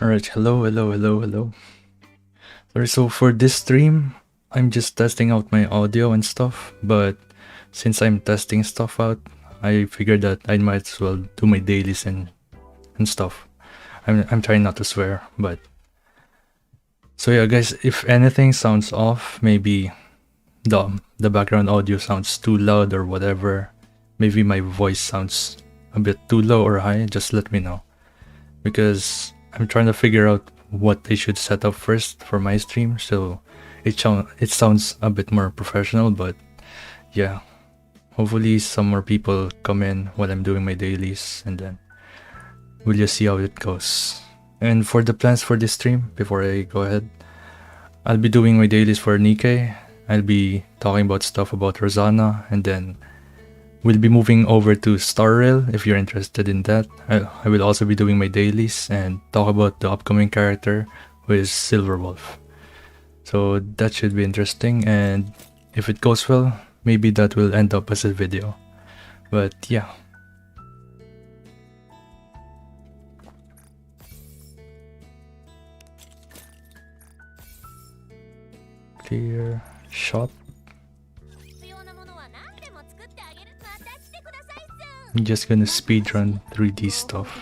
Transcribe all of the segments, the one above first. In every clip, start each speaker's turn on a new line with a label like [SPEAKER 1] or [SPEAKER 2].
[SPEAKER 1] Alright, hello. Sorry, so for this stream, I'm just testing out my audio and stuff, but since I'm testing stuff out, I figured that I might as well do my dailies and stuff. I'm trying not to swear, but so yeah guys, if anything sounds off, maybe the background audio sounds too loud or whatever, maybe my voice sounds a bit too low or high, just let me know. Because I'm trying to figure out what they should set up first for my stream, so it sounds a bit more professional. But yeah, hopefully some more people come in while I'm doing my dailies, and then we'll just see how it goes. And for the plans for this stream, before I go ahead, I'll be doing my dailies for Nikke. I'll be talking about stuff about Rosanna, and then we'll be moving over to Star Rail if you're interested in that. I will also be doing my dailies and talk about the upcoming character, who is Silverwolf. So that should be interesting, and if it goes well, maybe that will end up as a video. But yeah. Clear shop. I'm just gonna speedrun through these stuff.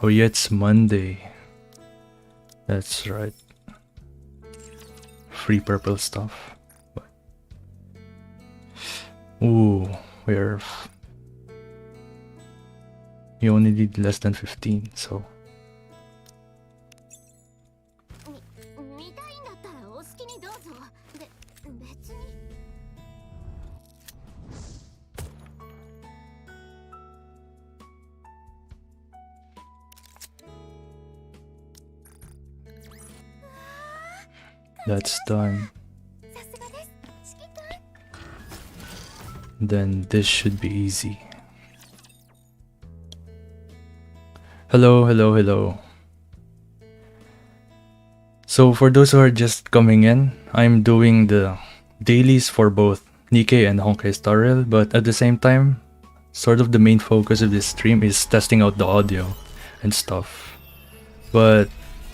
[SPEAKER 1] Oh yeah, it's Monday. That's right. Free purple stuff. But ooh, you only need less than 15, so that's done. Then this should be easy. Hello. So for those who are just coming in, I'm doing the dailies for both Nikke and Honkai Star Rail, but at the same time, sort of the main focus of this stream is testing out the audio and stuff. But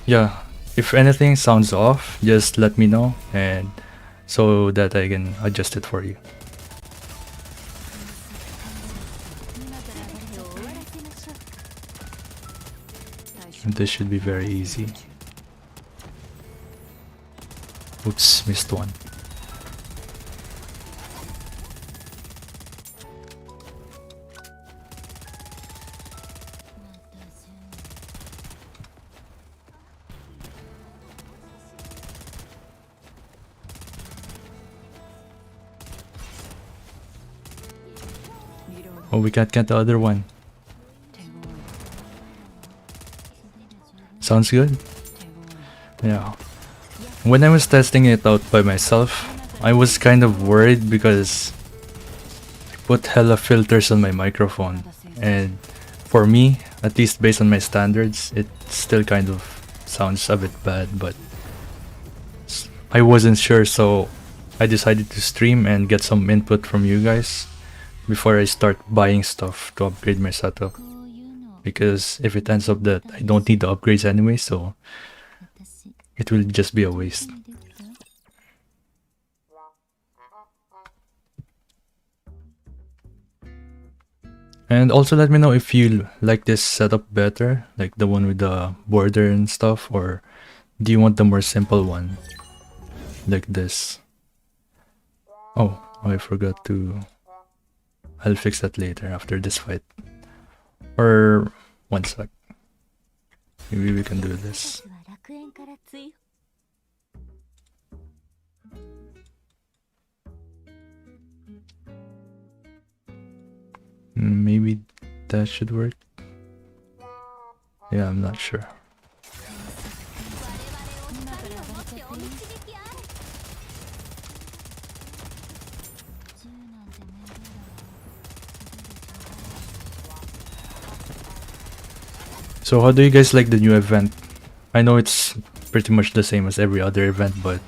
[SPEAKER 1] yeah, if anything sounds off, just let me know, and so that I can adjust it for you. This should be very easy. Oops, missed one. Oh, we can't get the other one. Sounds good? Yeah. When I was testing it out by myself, I was kind of worried because I put hella filters on my microphone, and for me, at least based on my standards, it still kind of sounds a bit bad, but I wasn't sure, so I decided to stream and get some input from you guys before I start buying stuff to upgrade my setup. Because if it ends up that I don't need the upgrades anyway, so it will just be a waste. And also let me know if you like this setup better, like the one with the border and stuff, or do you want the more simple one, like this? Oh, I forgot to... I'll fix that later after this fight. Or one sec. Maybe we can do this. Maybe that should work. Yeah, I'm not sure. So how do you guys like the new event? I know it's pretty much the same as every other event, but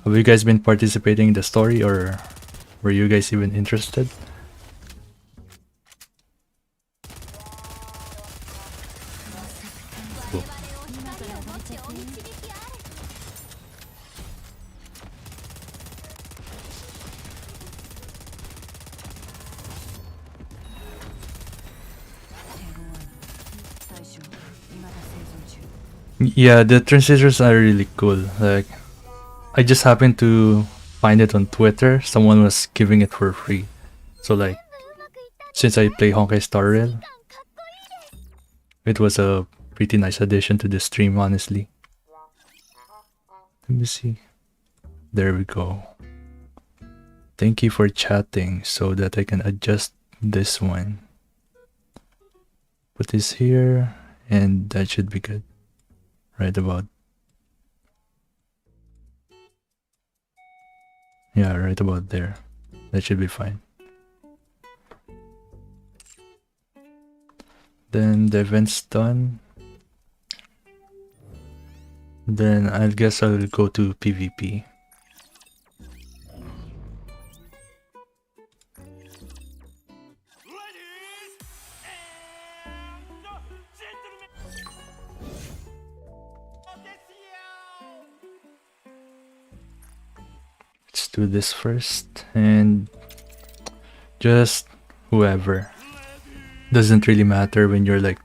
[SPEAKER 1] have you guys been participating in the story, or were you guys even interested? Cool. Yeah, the transistors are really cool. Like, I just happened to find it on Twitter. Someone was giving it for free. So like, since I play Honkai Star Rail, it was a pretty nice addition to the stream, honestly. Let me see. There we go. Thank you for chatting so that I can adjust this one. Put this here, and that should be good. Right about. Yeah, right about there. That should be fine. Then the event's done. Then I guess I'll go to PvP. Let's do this first, and just whoever. Doesn't really matter when you're like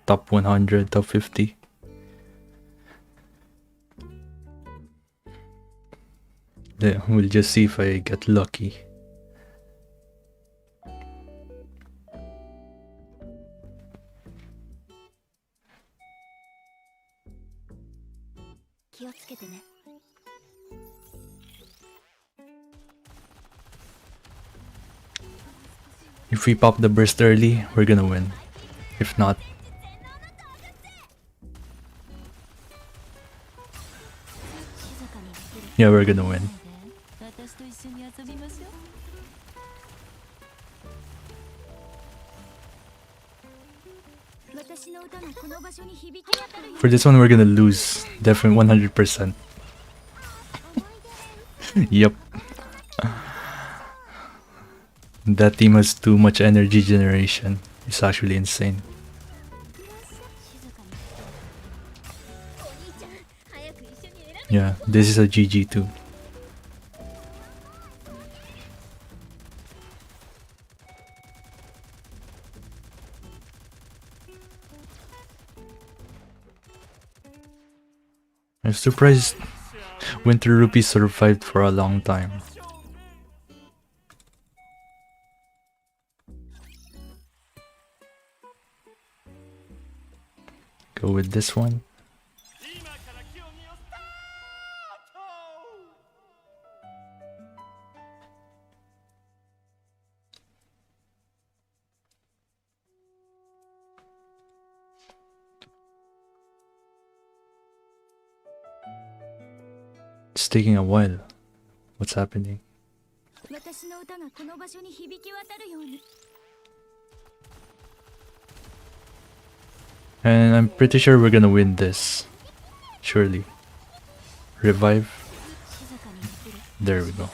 [SPEAKER 1] top 100, top 50. Yeah, we'll just see if I get lucky. If we pop the burst early, we're gonna win. If not, yeah, we're gonna win. For this one, we're gonna lose. Definitely 100%. Yep. That team has too much energy generation. It's actually insane. Yeah, this is a GG too. I'm surprised Winter Rupee survived for a long time. Go with this one. It's taking a while. What's happening? And I'm pretty sure we're gonna win this. Surely. Revive. There we go.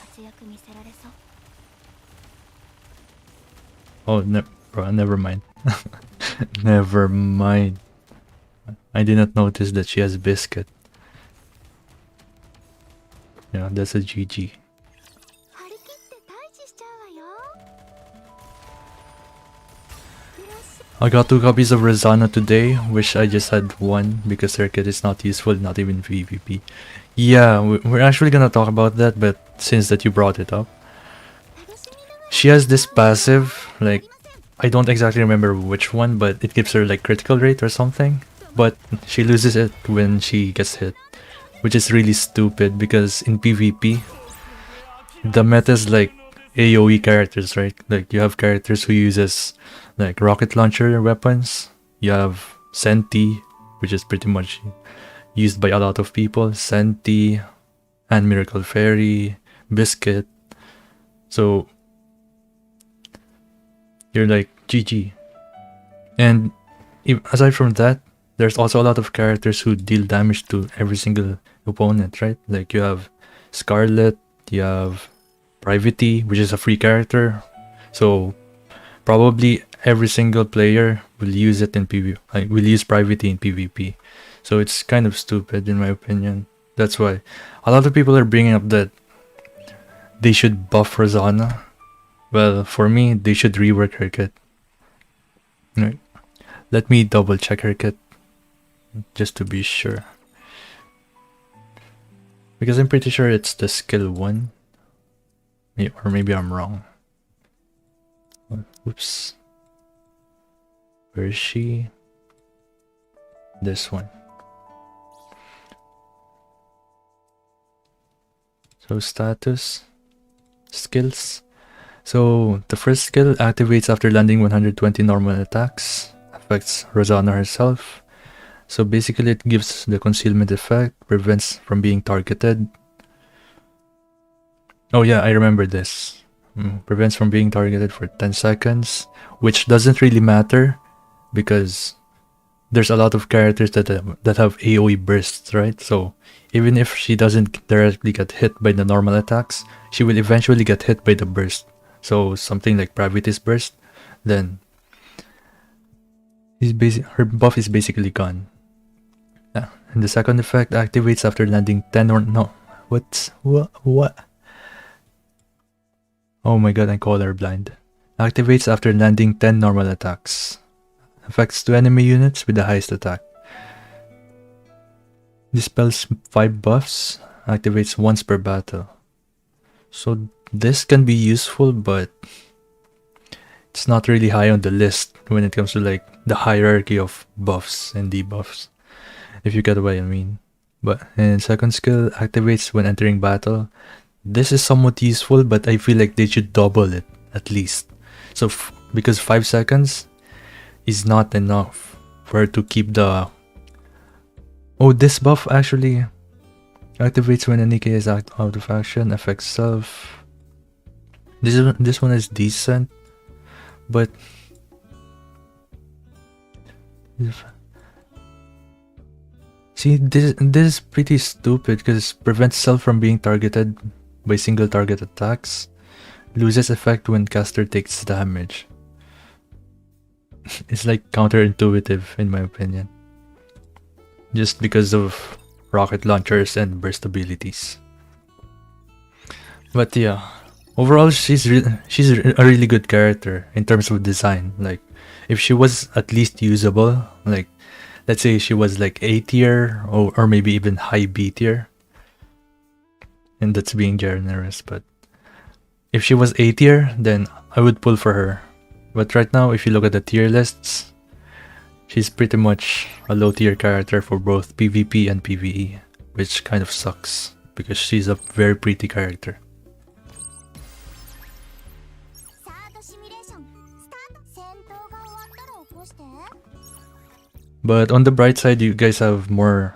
[SPEAKER 1] Oh, bro, never mind. Never mind. I did not notice that she has biscuit. Yeah, that's a GG. I got 2 copies of Rosanna today. Wish I just had one because her kit is not useful, not even PvP. Yeah, we're actually gonna talk about that, but since that you brought it up. She has this passive, like, I don't exactly remember which one, but it gives her like critical rate or something. But she loses it when she gets hit, which is really stupid because in PvP, the meta is like AoE characters, right? Like you have characters who uses like rocket launcher weapons. You have Senti, which is pretty much used by a lot of people. Senti, and Miracle Fairy, Biscuit. So you're like GG. And aside from that, there's also a lot of characters who deal damage to every single opponent, right? Like you have Scarlet, you have Privity, which is a free character. So probably every single player will use it in PvP. Like will use Privity in PvP. So it's kind of stupid in my opinion. That's why a lot of people are bringing up that they should buff Rosanna. Well, for me, they should rework her kit. Right. Let me double check her kit just to be sure. Because I'm pretty sure it's the skill 1. Or maybe I'm wrong. Oops. Where is she? This one. So status. Skills. So the first skill activates after landing 120 normal attacks. Affects Rosanna herself. So basically it gives the concealment effect, prevents from being targeted. Oh yeah, I remember this. Prevents from being targeted for 10 seconds, which doesn't really matter because there's a lot of characters that have AoE bursts, right? So even if she doesn't directly get hit by the normal attacks, she will eventually get hit by the burst. So something like Pravity's burst, then her buff is basically gone. Yeah. And the second effect activates after landing 10 or no. What? Oh my god, I'm colorblind. Activates after landing 10 normal attacks. Affects 2 enemy units with the highest attack. Dispels 5 buffs. Activates once per battle. So this can be useful, but it's not really high on the list when it comes to like the hierarchy of buffs and debuffs, if you get what I mean. But and second skill activates when entering battle. This is somewhat useful, but I feel like they should double it at least. So because 5 seconds is not enough for her to keep the... Oh, this buff actually activates when a Nikke is out of action, affects self. This one is decent, but see, this is pretty stupid because prevents self from being targeted by single target attacks. Loses effect when caster takes damage. It's like counterintuitive in my opinion. Just because of rocket launchers and burst abilities. But yeah, overall she's a really good character in terms of design. Like if she was at least usable, like let's say she was like A tier or maybe even high B tier. And that's being generous, but if she was A tier, then I would pull for her. But right now, if you look at the tier lists, she's pretty much a low tier character for both PvP and PvE, which kind of sucks because she's a very pretty character. But on the bright side, you guys have more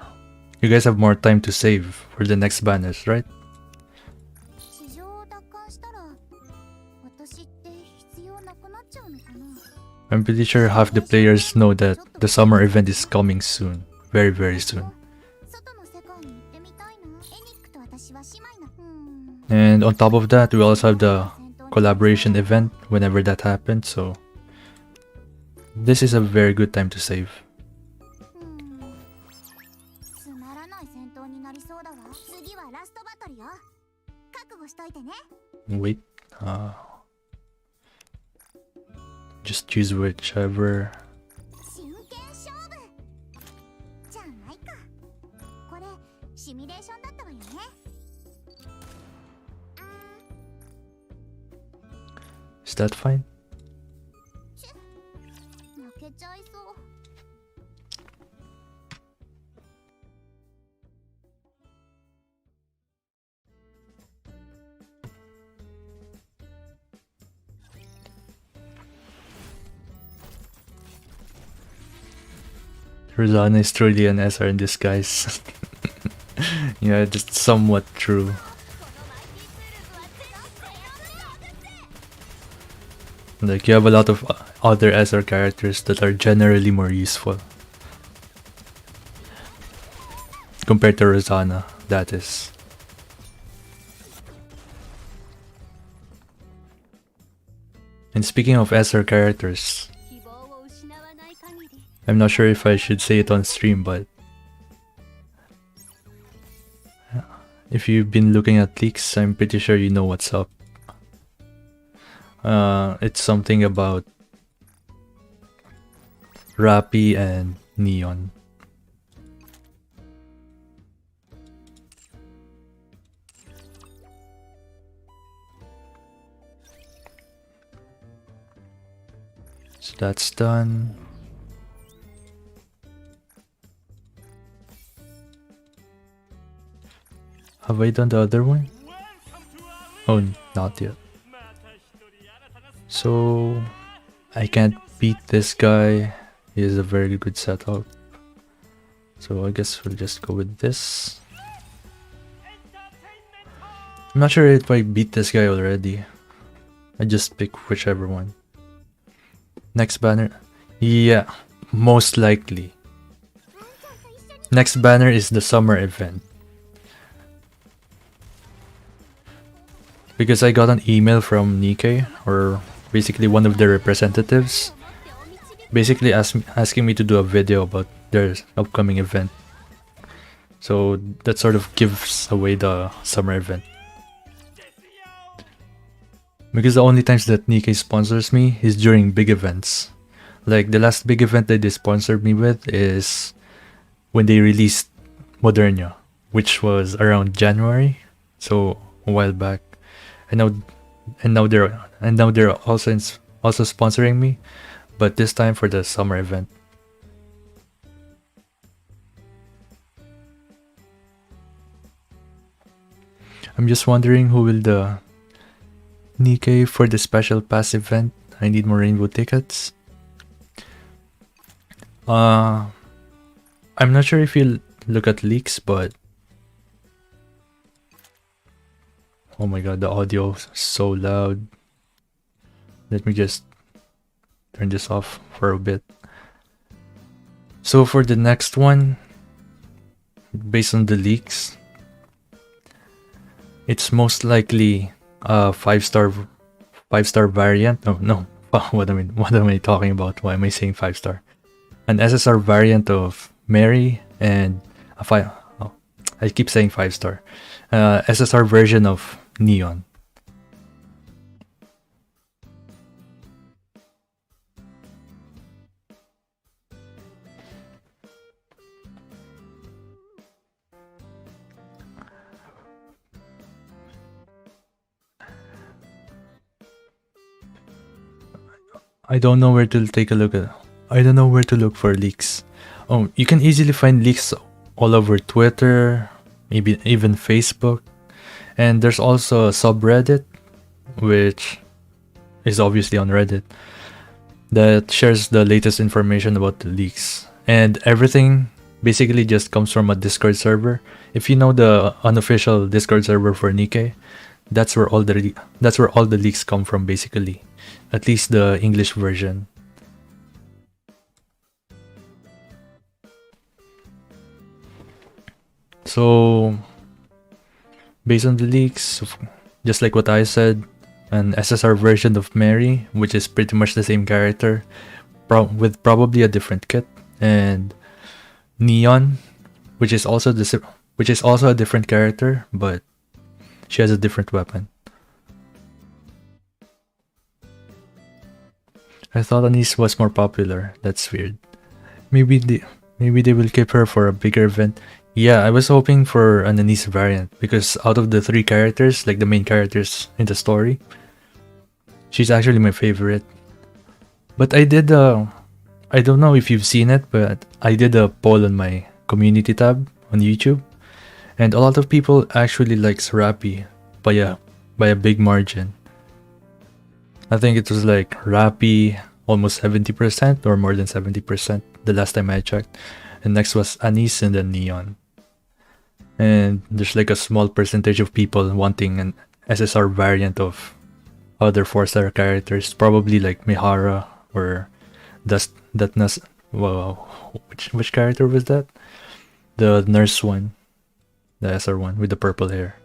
[SPEAKER 1] time to save for the next banners, right? I'm pretty sure half the players know that the summer event is coming soon. Very, very soon. And on top of that, we also have the collaboration event whenever that happens, so this is a very good time to save. Wait, just choose whichever. Is that fine? Rosanna is truly an SR in disguise. Yeah, just somewhat true. Like, you have a lot of other SR characters that are generally more useful. Compared to Rosanna, that is. And speaking of SR characters, I'm not sure if I should say it on stream, but if you've been looking at leaks, I'm pretty sure you know what's up. It's something about Rappy and Neon. So that's done. Have I done the other one? Oh, not yet. So I can't beat this guy. He has a very good setup. So I guess we'll just go with this. I'm not sure if I beat this guy already. I just pick whichever one. Next banner. Yeah, most likely. Next banner is the summer event. Because I got an email from Nikke, or basically one of their representatives, basically asking me to do a video about their upcoming event. So that sort of gives away the summer event. Because the only times that Nikke sponsors me is during big events. Like the last big event that they sponsored me with is when they released Modernia, which was around January, so a while back. And now they're also sponsoring me, but this time for the summer event. I'm just wondering who will the Nikke for the special pass event. I need more rainbow tickets. I'm not sure if you'll look at leaks, but oh my god, the audio is so loud. Let me just turn this off for a bit. So for the next one, based on the leaks, it's most likely a 5-star variant. Oh no, what am I talking about? Why am I saying 5-star? An SSR variant of Mary and a I keep saying 5-star. SSR version of Neon. I don't know where to take a look at. I don't know where to look for leaks. Oh, you can easily find leaks all over Twitter, maybe even Facebook. And there's also a subreddit, which is obviously on Reddit, that shares the latest information about the leaks. And everything basically just comes from a Discord server. If you know the unofficial Discord server for Nikke, that's where all the leaks come from basically. At least the English version. So based on the leaks, just like what I said, an SSR version of Mary, which is pretty much the same character, with probably a different kit, and Neon, which is also a different character, but she has a different weapon. I thought Anise was more popular. That's weird. Maybe they will keep her for a bigger event. Yeah, I was hoping for an Anise variant because out of the 3 characters, like the main characters in the story, she's actually my favorite. But I did I don't know if you've seen it, but I did a poll on my community tab on YouTube, and a lot of people actually likes Rappy by a big margin. I think it was like Rappy almost 70% or more than 70% the last time I checked. And next was Anise and then Neon. And there's like a small percentage of people wanting an SSR variant of other 4-star characters, probably like Mihara or that Nas. Wow, which character was that? The nurse one, the SR one with the purple hair.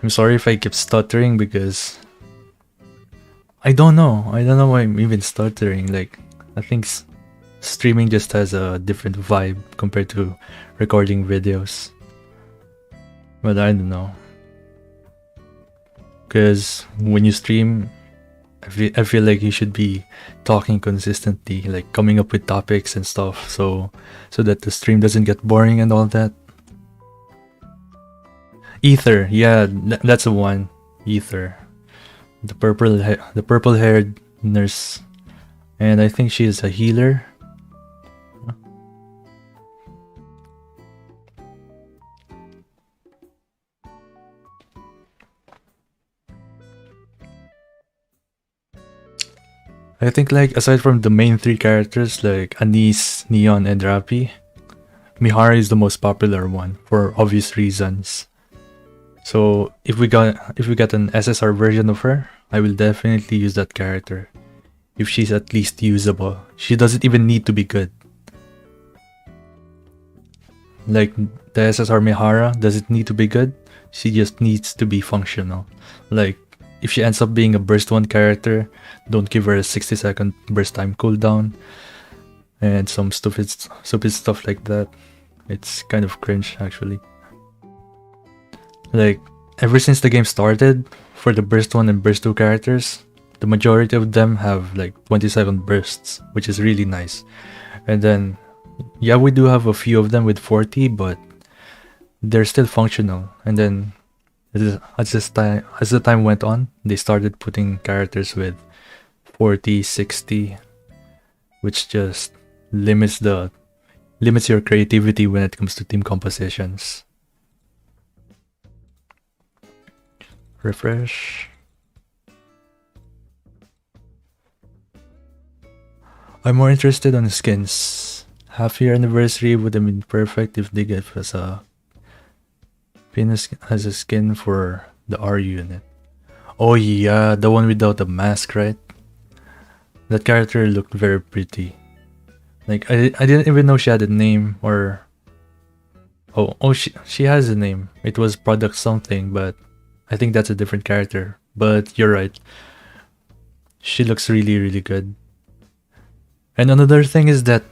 [SPEAKER 1] I'm sorry if I keep stuttering because I don't know. I don't know why I'm even stuttering. Like, I think streaming just has a different vibe compared to recording videos. But I don't know. Because when you stream, I feel like you should be talking consistently, like coming up with topics and stuff, so that the stream doesn't get boring and all that. Ether, yeah, that's the one. Ether, the purple haired nurse, and I think she is a healer. I think, like, aside from the main three characters like Anise, Neon, and Rapi, Mihara is the most popular one for obvious reasons. So if we got an SSR version of her, I will definitely use that character. If she's at least usable. She doesn't even need to be good. Like, the SSR Mihara doesn't need to be good, she just needs to be functional. Like, if she ends up being a burst 1 character, don't give her a 60-second burst time cooldown and some stupid stuff like that. It's kind of cringe, actually. Like, ever since the game started, for the burst 1 and burst 2 characters, the majority of them have like 20-second bursts, which is really nice. And then, yeah, we do have a few of them with 40, but they're still functional. And then, as the time went on, they started putting characters with 40, 60, which just limits your creativity when it comes to team compositions. Refresh. I'm more interested on skins. Half-year anniversary would have been perfect if they gave us a pin as a skin for the R unit. Oh yeah, the one without the mask, right? That character looked very pretty. Like, I didn't even know she had a name, or... Oh, she has a name. It was Product something, but I think that's a different character. But you're right. She looks really, really good. And another thing is that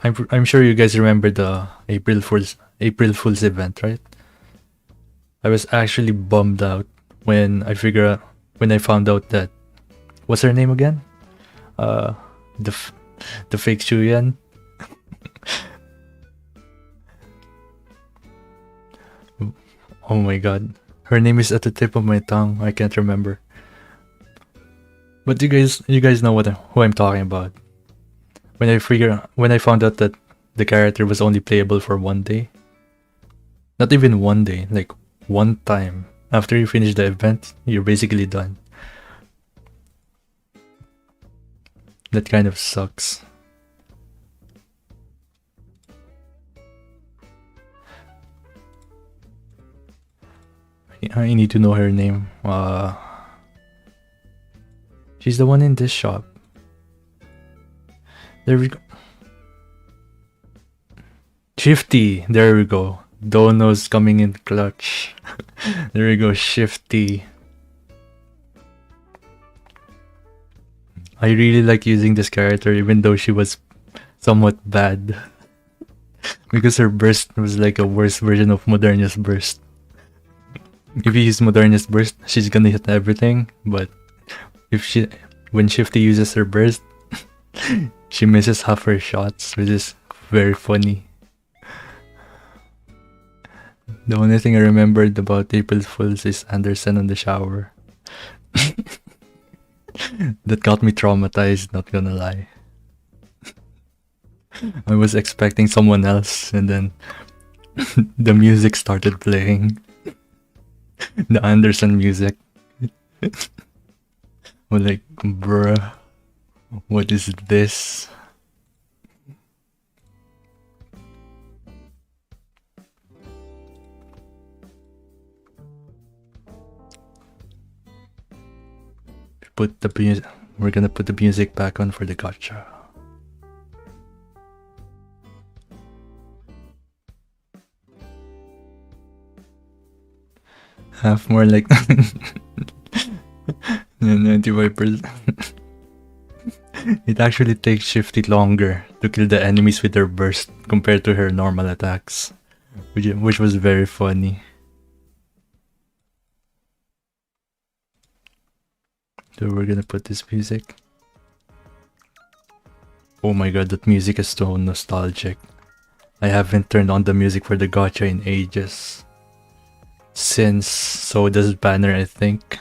[SPEAKER 1] I'm sure you guys remember the April Fool's event, right? I was actually bummed out when I found out that, what's her name again? The fake Chuyan. Oh my god, her name is at the tip of my tongue. I can't remember. But you guys know who I'm talking about. When I found out that the character was only playable for 1 day. Not even 1 day, like one time. After you finish the event, you're basically done. That kind of sucks. I need to know her name. She's the one in this shop. There we go. Shifty. There we go. Dono's coming in clutch. There we go, Shifty. I really like using this character even though she was somewhat bad. Because her burst was like a worse version of Modernia's burst. If you use Modernia's burst, she's gonna hit everything, but when Shifty uses her burst, she misses half her shots, which is very funny. The only thing I remembered about April Fools is Anderson on the shower. That got me traumatized, not gonna lie. I was expecting someone else, and then the music started playing. The Anderson music. I'm like, bruh. What is this? Put the music. We're gonna put the music back on for the gacha. Half more like 95%. It actually takes Shifty longer to kill the enemies with her burst compared to her normal attacks, which was very funny. So we're gonna put this music. Oh my god, that music is so nostalgic. I haven't turned on the music for the gacha in ages. Since Soda's banner, I think.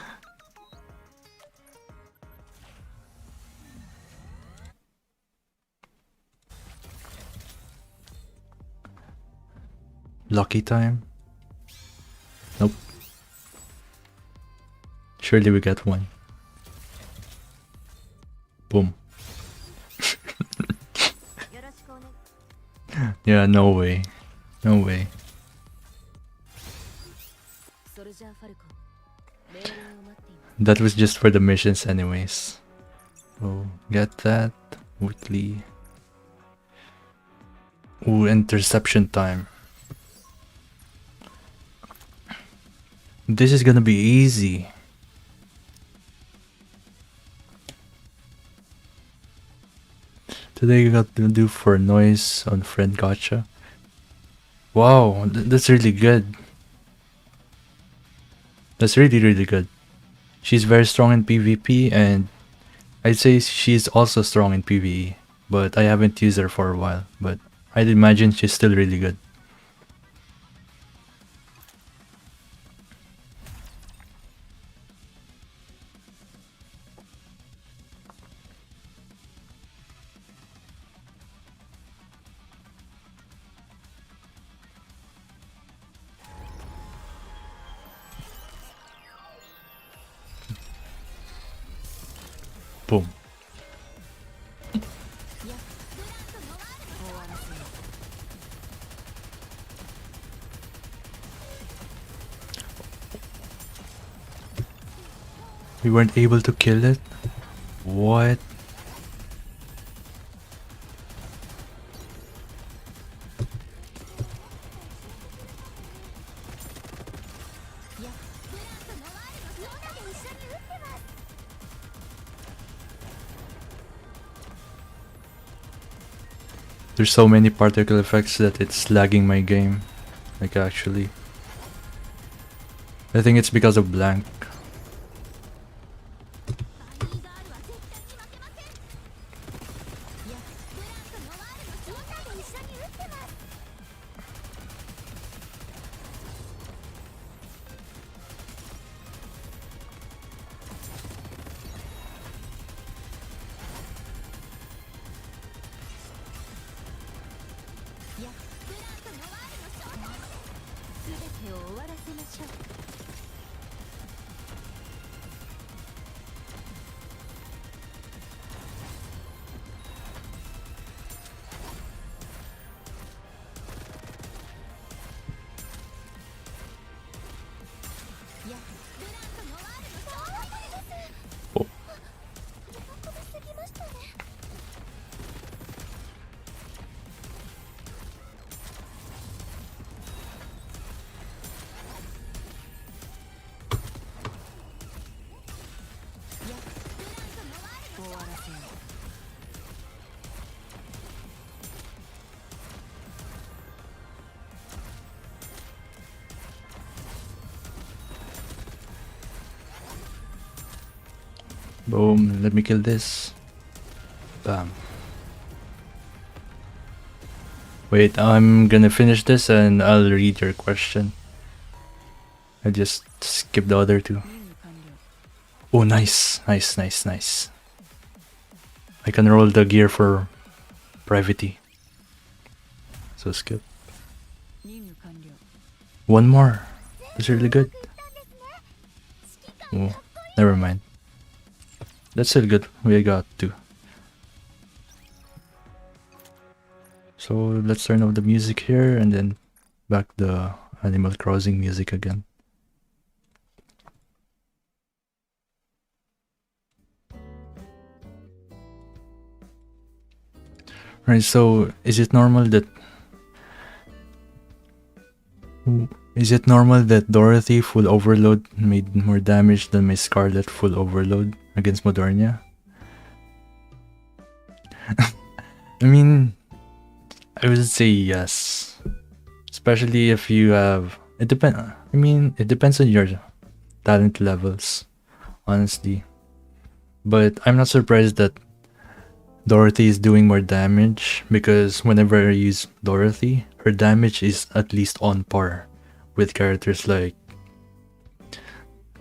[SPEAKER 1] Lucky time? Nope. Surely we get one. Boom. Yeah, no way. No way. That was just for the missions anyways. So, get that. Weekly. Ooh, interception time. This is gonna be easy. Today we got to do for noise on friend gacha. Wow, that's really good. That's really good. She's very strong in PvP and I'd say she's also strong in PvE. But I haven't used her for a while. But I'd imagine she's still really good. Boom. We weren't able to kill it? What? There's so many particle effects that it's lagging my game. Like actually. I think it's because of blank. Boom, let me kill this. Bam. Wait, I'm gonna finish this and I'll read your question. I just skipped the other two. Oh, nice. Nice. I can roll the gear for privacy. So skip. One more. That's really good. Oh, never mind. That's still good. We got two. So let's turn off the music here and then back the Animal Crossing music again. Right, so is it normal that Dorothy full overload made more damage than my Scarlet full overload against Modernia? I mean, I would say yes. Especially if you have it depends on your talent levels, honestly. But I'm not surprised that Dorothy is doing more damage, because whenever I use Dorothy, her damage is at least on par with characters like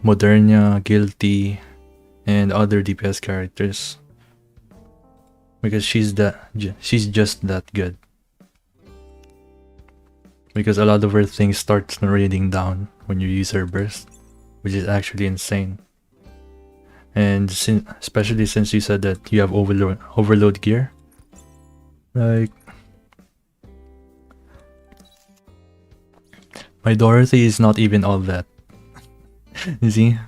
[SPEAKER 1] Modernia, Guilty, and other DPS characters. Because she's just that good. Because a lot of her things start raining down when you use her burst, which is actually insane. And especially since you said that you have overload gear, like my Dorothy is not even all that. You see,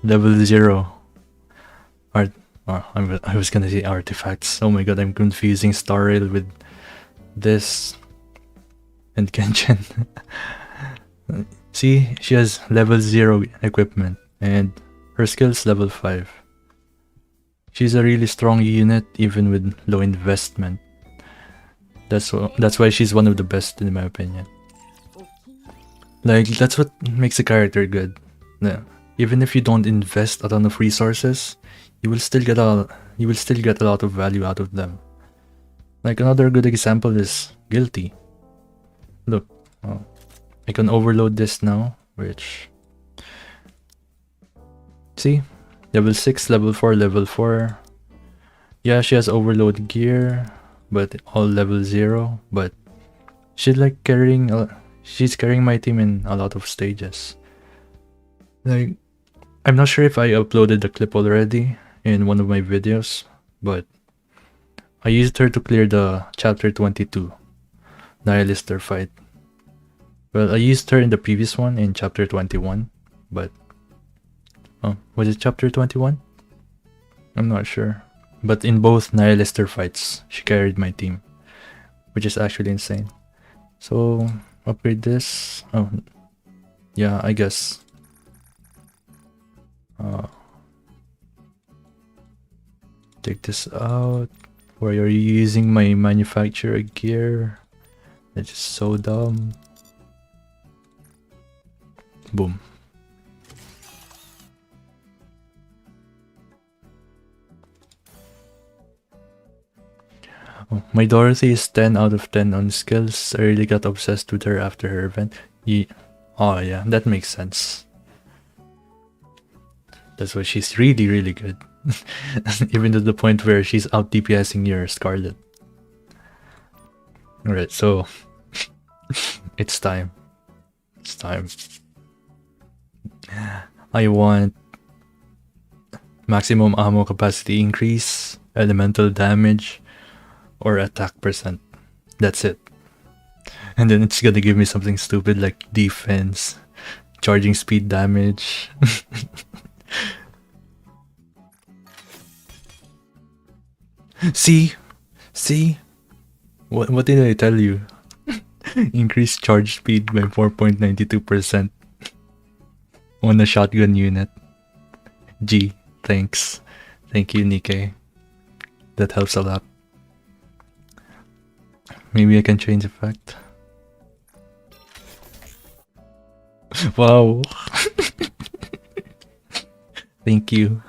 [SPEAKER 1] level 0. I was gonna say artifacts. Oh my god, I'm confusing Star Rail with this and Genshin. See, she has level 0 equipment and her skill's level 5. She's a really strong unit even with low investment. That's why she's one of the best in my opinion. Like, that's what makes a character good. Yeah. Even if you don't invest a ton of resources, you will still get a lot of value out of them. Like, another good example is Guilty. Look, I can overload this now, which... See? Level 6, level 4, level 4. Yeah, she has overload gear, but all level 0. But she's like she's carrying my team in a lot of stages. Like, I'm not sure if I uploaded the clip already in one of my videos, but I used her to clear the chapter 22 Nihilister fight. Well, I used her in the previous one in chapter 21, but was it chapter 21? I'm not sure. But in both Nihilister fights, she carried my team, which is actually insane. So, upgrade this. Oh, yeah, I guess. Take this out. Why are you using my manufacturer gear? That's just so dumb. Boom. Oh, my Dorothy is 10 out of 10 on skills. I really got obsessed with her after her event. Oh yeah, that makes sense. That's why she's really, really good. Even to the point where she's out DPSing your Scarlet. Alright, so it's time. It's time. I want maximum ammo capacity increase, elemental damage, or attack percent. That's it. And then it's gonna give me something stupid like defense, charging speed damage. See? What did I tell you? Increase charge speed by 4.92% on a shotgun unit. Gee, thanks. Thank you, Nikke. That helps a lot. Maybe I can change effect. Wow. Thank you.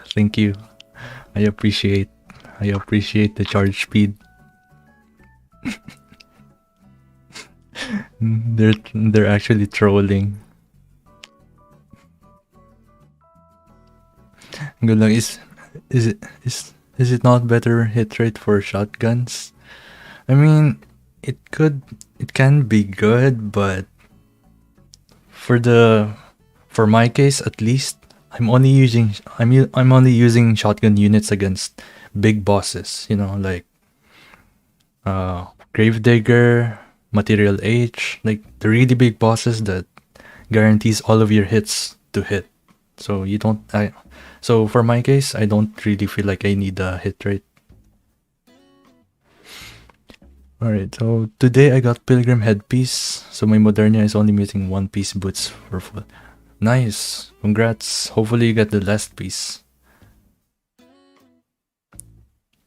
[SPEAKER 1] I appreciate the charge speed. They're actually trolling. Good luck. Is it not better hit rate for shotguns? I mean, it can be good, but for my case at least, I'm only using shotgun units against big bosses, you know, like Gravedigger, Material H, like the really big bosses that guarantees all of your hits to hit. So you don't. So for my case, I don't really feel like I need a hit rate. Alright, so today I got Pilgrim Headpiece, so my Modernia is only missing one piece boots for full. Nice! Congrats! Hopefully you get the last piece.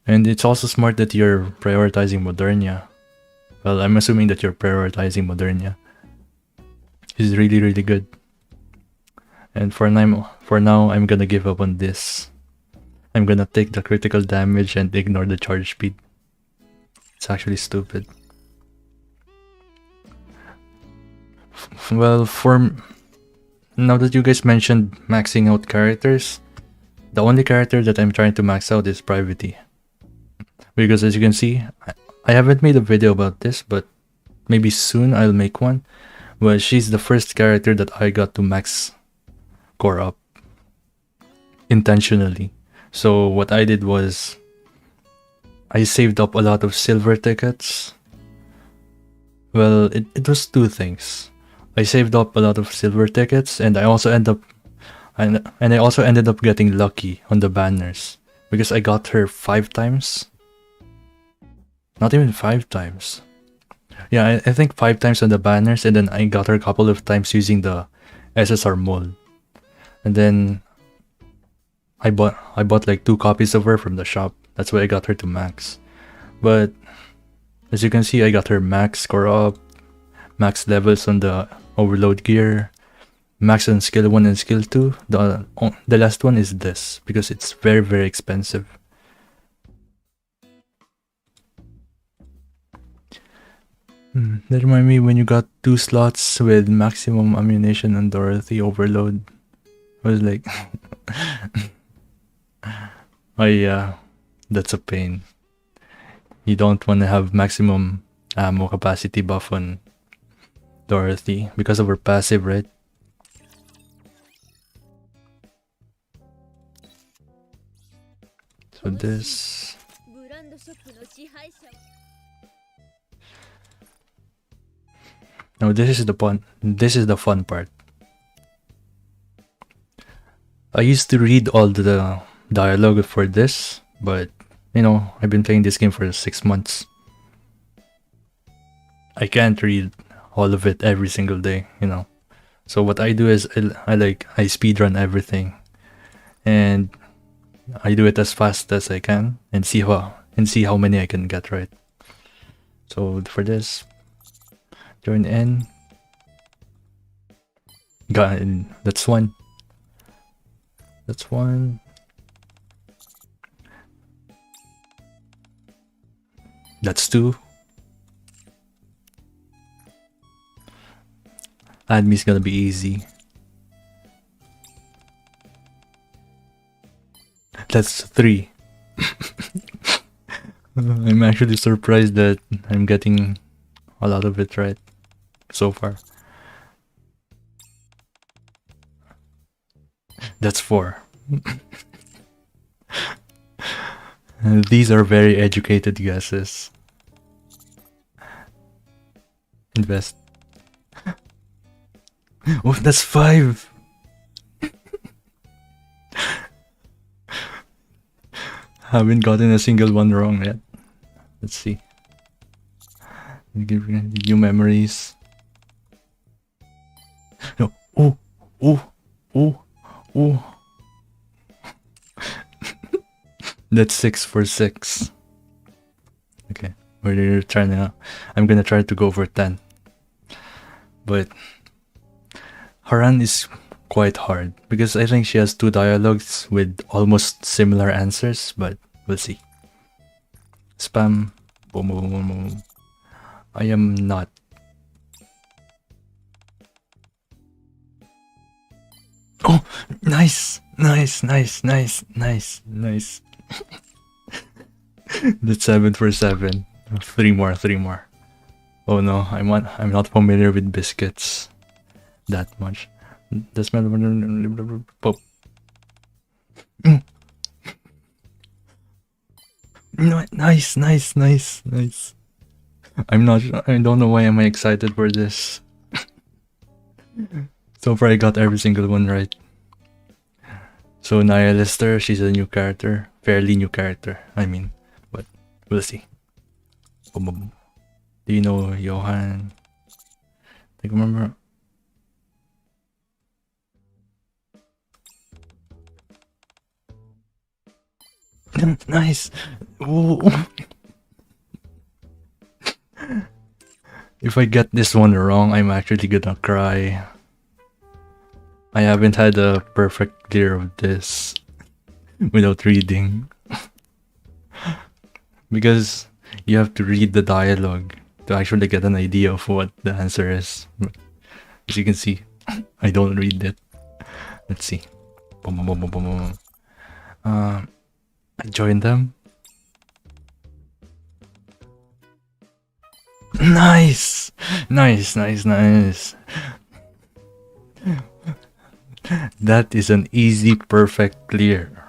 [SPEAKER 1] And it's also smart that you're prioritizing Modernia. Well, I'm assuming that you're prioritizing Modernia. It's really, really good. And for now, I'm gonna give up on this. I'm gonna take the critical damage and ignore the charge speed. It's actually stupid. Well, now that you guys mentioned maxing out characters, the only character that I'm trying to max out is Privity. Because as you can see, I haven't made a video about this, but maybe soon I'll make one. Well, she's the first character that I got to max core up intentionally. So what I did was I saved up a lot of silver tickets. Well, it was two things. I saved up a lot of silver tickets, and I also ended up getting lucky on the banners because I got her 5 times. Not even 5 times. Yeah, I think 5 times on the banners, and then I got her a couple of times using the SSR mold. And then I bought like 2 copies of her from the shop. That's why I got her to max. But as you can see, I got her max score up, max levels on the overload gear, max on skill 1 and skill 2. The last one is this because it's very, very expensive. That reminds me when you got 2 slots with maximum ammunition on Dorothy overload. I was like, oh yeah, that's a pain. You don't want to have maximum ammo capacity buff on Dorothy because of her passive, right? So this. Now this is the fun. This is the fun part. I used to read all the dialogue for this, but you know, I've been playing this game for 6 months. I can't read all of it every single day, you know. So what I do is I speedrun everything, and I do it as fast as I can and see how many I can get right. So for this, join in. That's one. That's one. That's 2. Admi's gonna be easy. That's 3. I'm actually surprised that I'm getting a lot of it right so far. That's 4. These are very educated guesses. Invest. Oh, that's 5. Haven't gotten a single one wrong yet. Let's see. Give new memories. No. Oh, oh, oh, oh. That's 6 for 6. Okay, we're trying to. I'm gonna try to go for 10. But Haran is quite hard because I think she has 2 dialogues with almost similar answers, but we'll see. Spam. Boom, boom, boom, boom. I am not. Oh, nice, nice, nice, nice, nice, nice. That's 7 for 7. 3 more, 3 more. Oh no, I'm not familiar with biscuits that much. That's my pop. No, nice, nice, nice, nice. I don't know why am I excited for this. So far I got every single one right. So Nihilister, she's a new character. Fairly new character, I mean. But we'll see. Boom, boom, boom. Do you know Johan? I remember. Nice! Ooh. If I get this one wrong, I'm actually gonna cry. I haven't had a perfect clear of this without reading. Because you have to read the dialogue to actually get an idea of what the answer is. As you can see, I don't read it. Let's see. Boom, boom, boom, boom, boom, boom. I joined them. Nice! Nice, nice, nice. That is an easy, perfect clear.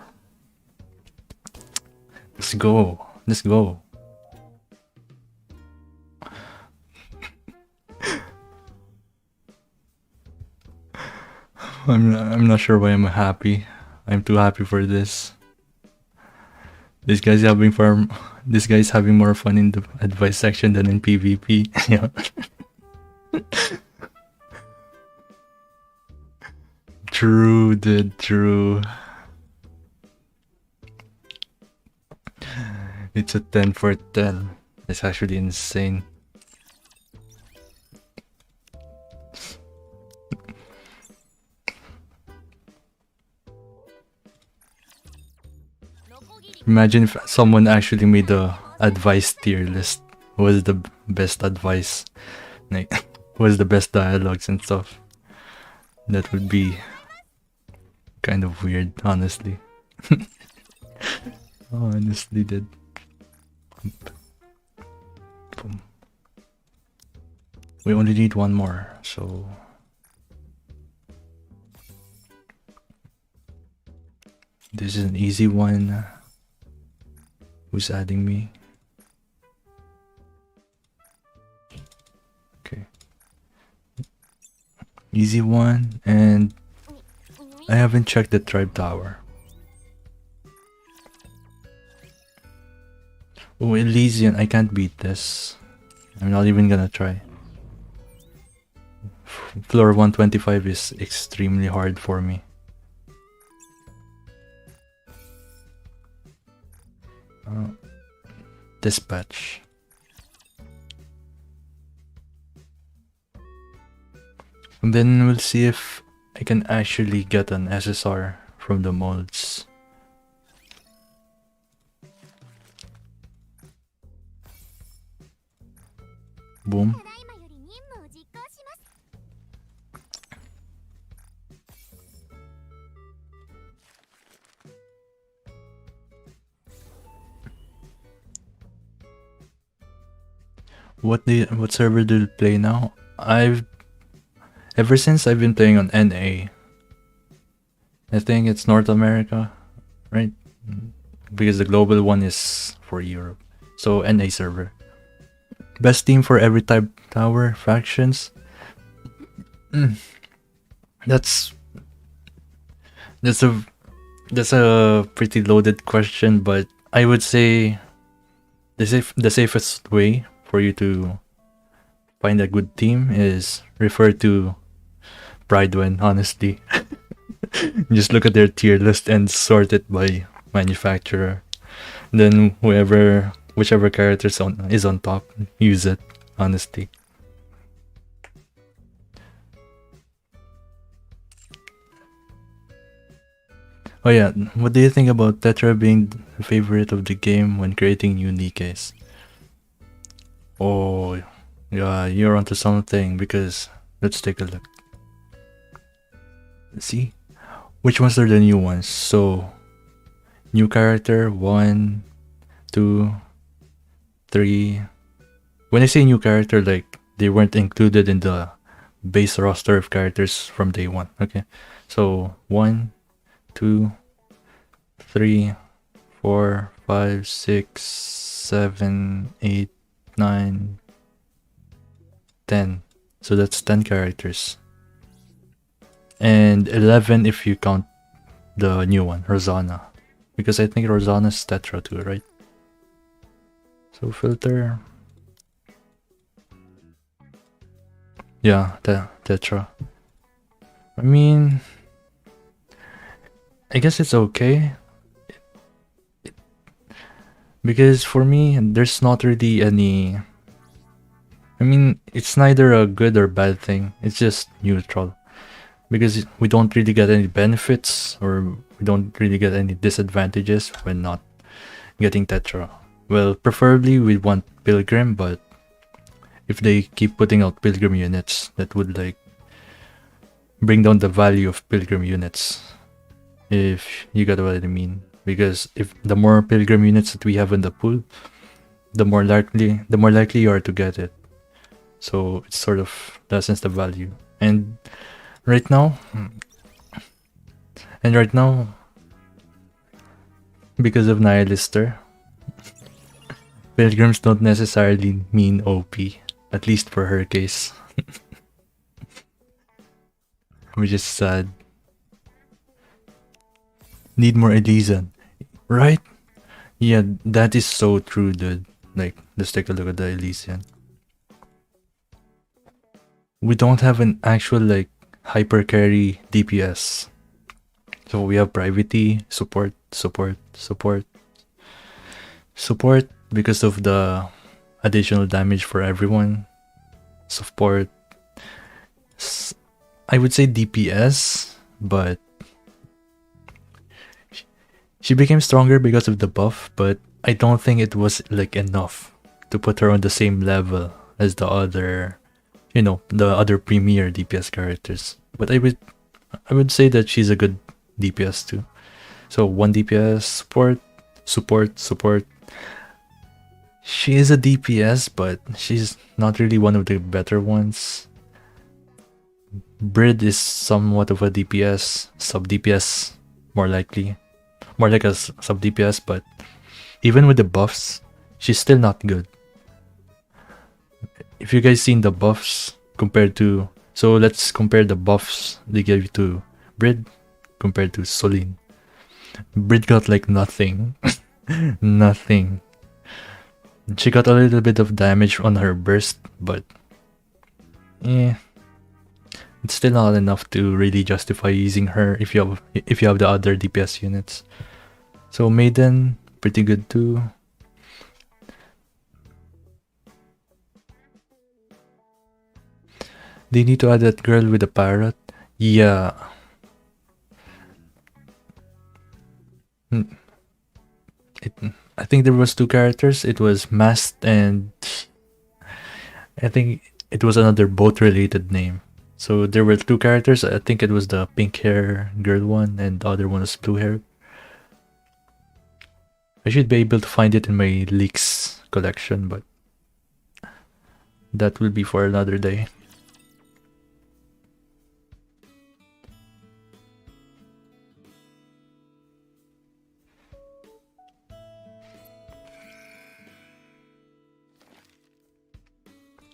[SPEAKER 1] Let's go. Let's go. I'm not sure why I'm happy. I'm too happy for this. This guy's having more fun in the advice section than in PvP. Yeah. True, dude, true. It's a 10 for 10. It's actually insane. Imagine if someone actually made a advice tier list. What was the best advice? Like, what was the best dialogues and stuff? That would be kind of weird, honestly. Honestly, did. Boom. We only need one more, so. This is an easy one. Who's adding me? Okay. Easy one, and I haven't checked the tribe tower. Oh, Elysian, I can't beat this. I'm not even gonna try. Floor 125 is extremely hard for me. Dispatch. And then we'll see if I can actually get an SSR from the molds. Boom. What server do you play now? Ever since I've been playing on NA. I think it's North America, right? Because the global one is for Europe. So NA server. Best team for every type tower factions. That's a pretty loaded question, but I would say the safest way for you to find a good team is refer to Pridewin, honestly. Just look at their tier list and sort it by manufacturer. Then whichever character is on top, use it, honestly. Oh yeah, what do you think about Tetra being the favorite of the game when creating new Nikkes? Oh, yeah, you're onto something, because let's take a look. Let's see. Which ones are the new ones? So, new character, 1, 2, 3. When I say new character, like, they weren't included in the base roster of characters from day one. Okay, so 1, 2, 3, 4, 5, 6, 7, 8, 9, 10. So that's 10 characters. And 11 if you count the new one, Rosanna. Because I think Rosanna's Tetra too, right? So filter. Yeah, Tetra. I mean, I guess it's okay. Because for me, there's not really any... I mean, it's neither a good or bad thing. It's just neutral. Because we don't really get any benefits, or we don't really get any disadvantages when not getting Tetra. Well, preferably we want Pilgrim, but if they keep putting out Pilgrim units, that would like bring down the value of Pilgrim units, if you get what I mean. Because if the more Pilgrim units that we have in the pool, the more likely you are to get it. So it sort of lessens the value. And right now, because of Nihilister, Pilgrims don't necessarily mean OP, at least for her case. Which is sad. Need more Elysian, right? Yeah, that is so true, dude. Like, let's take a look at the Elysian. We don't have an actual like hyper carry DPS. So we have Privity, support because of the additional damage for everyone. Support, I would say DPS, but she became stronger because of the buff, but I don't think it was like enough to put her on the same level as the other, you know, the other premier DPS characters. But I would say that she's a good DPS too. So 1 DPS, support. She is a DPS, but she's not really one of the better ones. Brid is somewhat of a DPS, sub DPS, more like a sub DPS, but even with the buffs, she's still not good. If you guys seen the buffs compared to, so let's compare the buffs they gave to Brid compared to Solin. Brid got like nothing. Nothing. She got a little bit of damage on her burst, but it's still not enough to really justify using her if you have the other DPS units. So Maiden, pretty good too. They need to add that girl with the parrot. Yeah. I think there was 2 characters. It was Masked and I think it was another boat related name. So there were 2 characters. I think it was the pink hair girl one and the other one was blue hair. I should be able to find it in my leaks collection, but that will be for another day.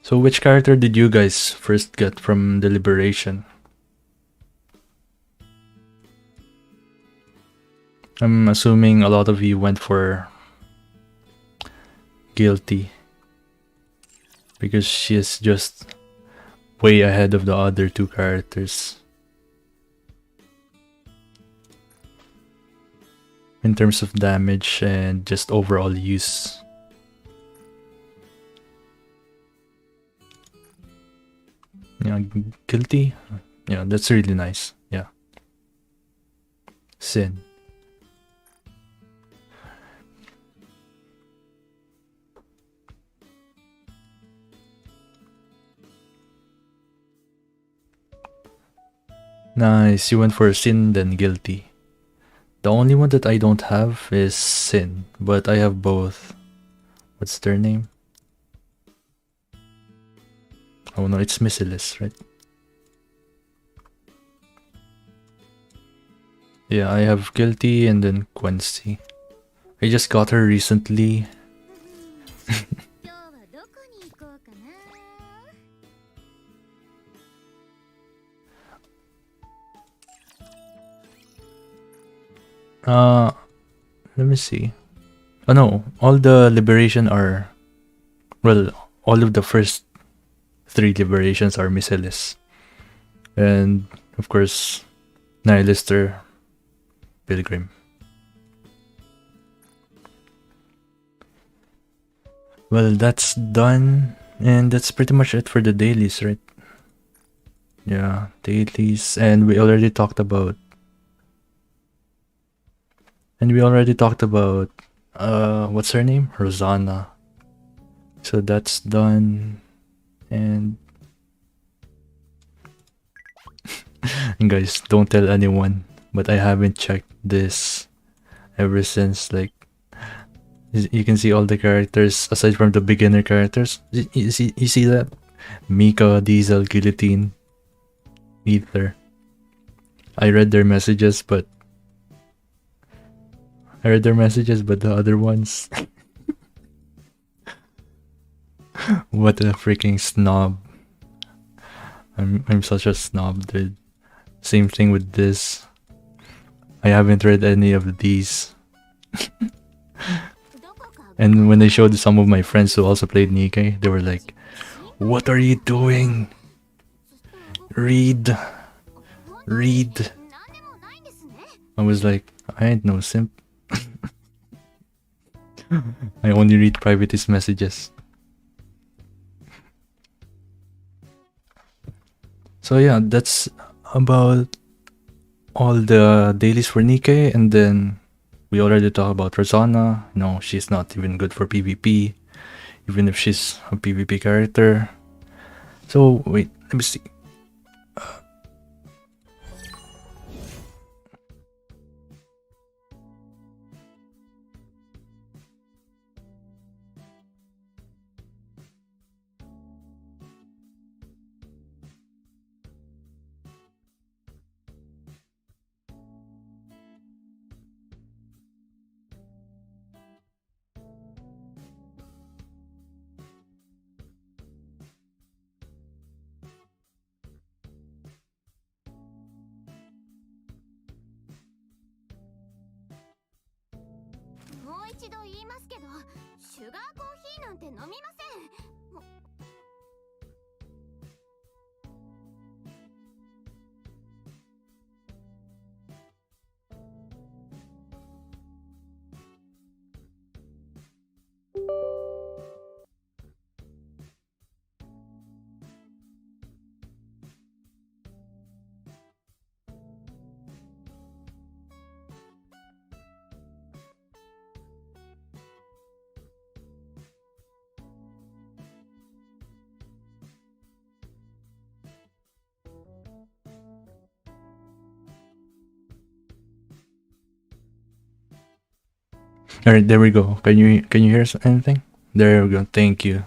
[SPEAKER 1] So which character did you guys first get from the Liberation? I'm assuming a lot of you went for Guilty, because she is just way ahead of the other 2 characters in terms of damage and just overall use. Yeah, Guilty. Yeah, that's really nice. Yeah. Sin. Nice, you went for Sin then Guilty. The only one that I don't have is Sin, but I have both. What's their name? Oh no, it's Missilis, right? Yeah, I have Guilty and then Quincy. I just got her recently. Uh, let me see. Oh no, all the liberation are, well, all of the first 3 liberations are missiles. And of course, Nihilister, Pilgrim. Well, that's done, and that's pretty much it for the dailies, right? Yeah, dailies, and we already talked about. What's her name? Rosanna. So that's done, and guys, don't tell anyone, but I haven't checked this ever since, like, you can see all the characters aside from the beginner characters. You see that? Mika, Diesel, Guillotine, Ether. I read their messages, but the other ones. What a freaking snob. I'm such a snob, dude. Same thing with this. I haven't read any of these. And when I showed some of my friends who also played Nikke, they were like, "What are you doing? Read. Read." I was like, I ain't no simp. I only read privatist messages. So yeah, that's about all the dailies for Nikke, and then we already talked about Rosanna. No, she's not even good for PvP, even if she's a PvP character. So wait, let me see. All right, there we go. Can you hear anything? There we go. Thank you.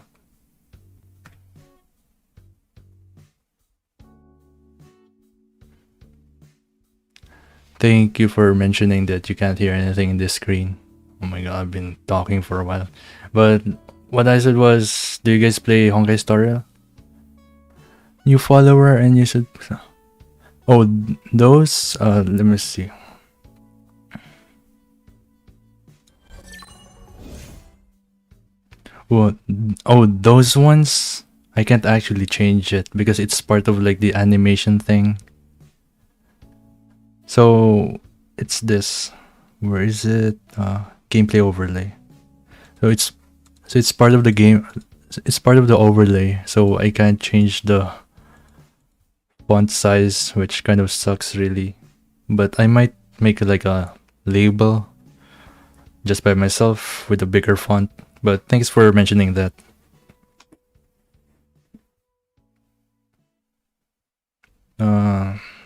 [SPEAKER 1] Thank you for mentioning that you can't hear anything in this screen. Oh my god, I've been talking for a while. But what I said was, do you guys play Honkai Star Rail? New follower, and you said, oh, those. Let me see. Well, oh, those ones. I can't actually change it because it's part of like the animation thing. So it's this. Where is it? Gameplay overlay. So it's part of the game. It's part of the overlay. So I can't change the font size, which kind of sucks really. But I might make like a label just by myself with a bigger font. But thanks for mentioning that.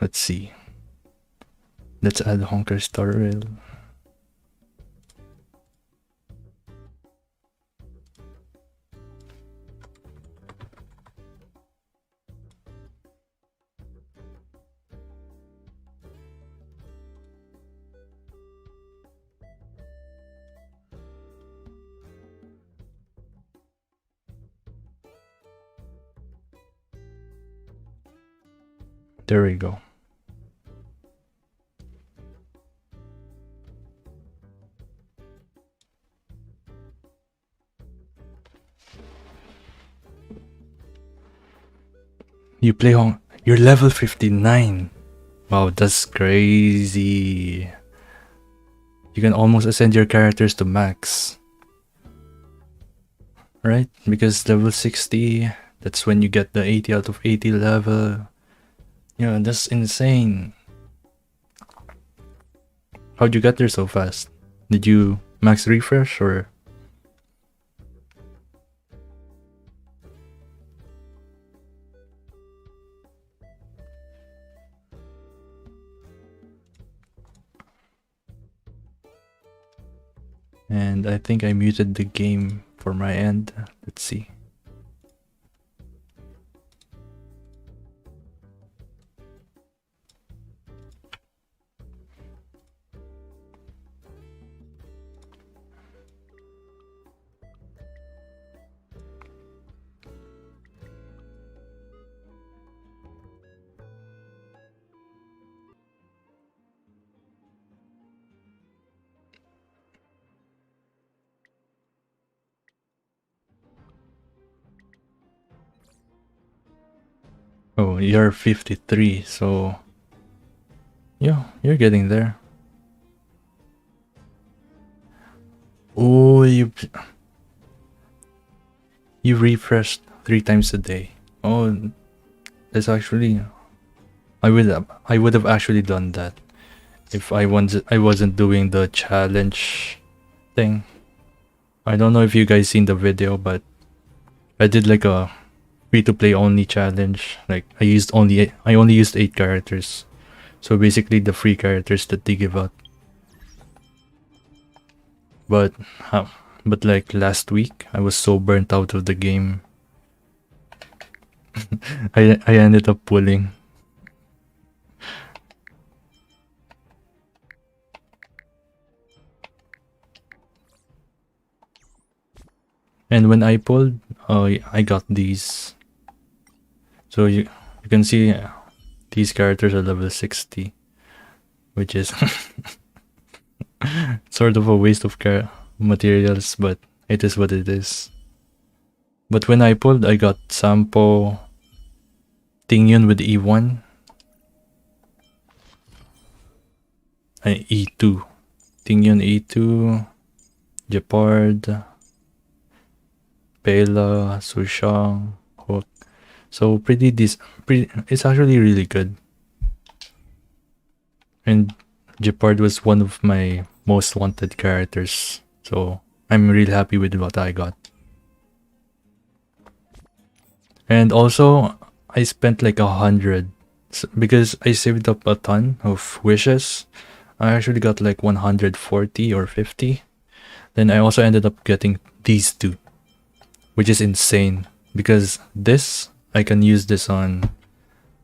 [SPEAKER 1] Let's see. Let's add Honkai Star Rail. There we go. You play Hong. You're level 59. Wow, that's crazy. You can almost ascend your characters to max. Right? Because level 60, that's when you get the 80 out of 80 level. Yeah, that's insane. How'd you get there so fast? Did you max refresh or? And I think I muted the game for my end. Let's see. Oh, you're 53, so yeah, you're getting there. Oh, you refreshed 3 times a day. Oh, that's actually I would have actually done that if I wasn't doing the challenge thing. I don't know if you guys seen the video, but I did like a free to play only challenge. Like I only used 8 characters. So basically the free characters that they give out. But but like last week I was so burnt out of the game. I ended up pulling. And when I pulled, I got these. So you can see these characters are level 60, which is sort of a waste of materials, but it is what it is. But when I pulled, I got Sampo, Tingyun with E1, and E2. Tingyun E2, Jeopard, Pela, Sushang, Hook. So it's actually really good. And Jeopard was one of my most wanted characters. So I'm really happy with what I got. And also, I spent like 100 because I saved up a ton of wishes. I actually got like 140 or 50. Then I also ended up getting these two, which is insane because I can use this on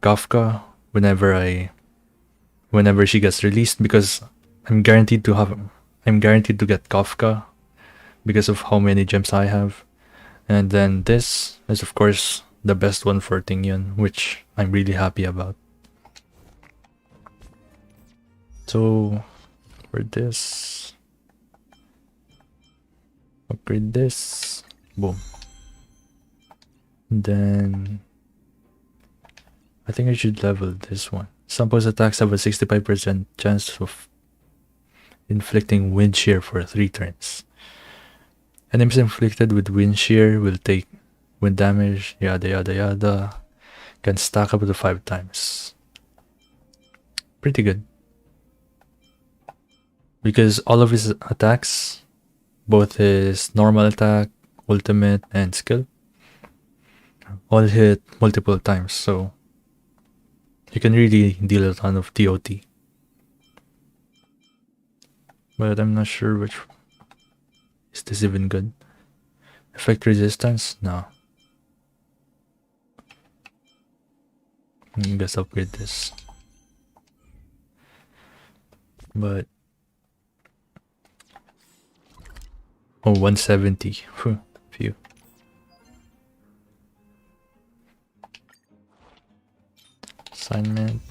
[SPEAKER 1] Kafka whenever she gets released because I'm guaranteed to get Kafka because of how many gems I have. And then this is of course the best one for Tingyun, which I'm really happy about. So for this, upgrade this, boom. And then I think I should level this one. Some post attacks have a 65% chance of inflicting wind shear for 3 turns. Enemies inflicted with wind shear will take wind damage, yada yada yada. Can stack up to 5 times. Pretty good. Because all of his attacks, both his normal attack, ultimate, and skill, all hit multiple times, so you can really deal a ton of DOT. But I'm not sure which. Is this even good? Effect resistance? No. I guess upgrade this. But 170. Phew. Assignment.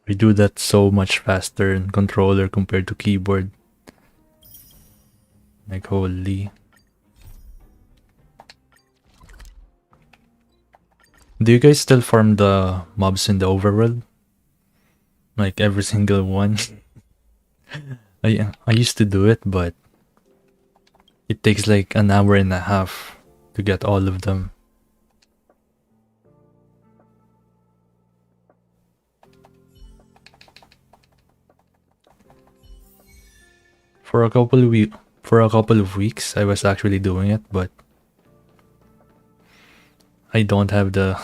[SPEAKER 1] We do that so much faster in controller compared to keyboard. Like holy. Do you guys still farm the mobs in the overworld? Like every single one? I used to do it, but it takes like an hour and a half to get all of them. For a couple of weeks I was actually doing it, but I don't have the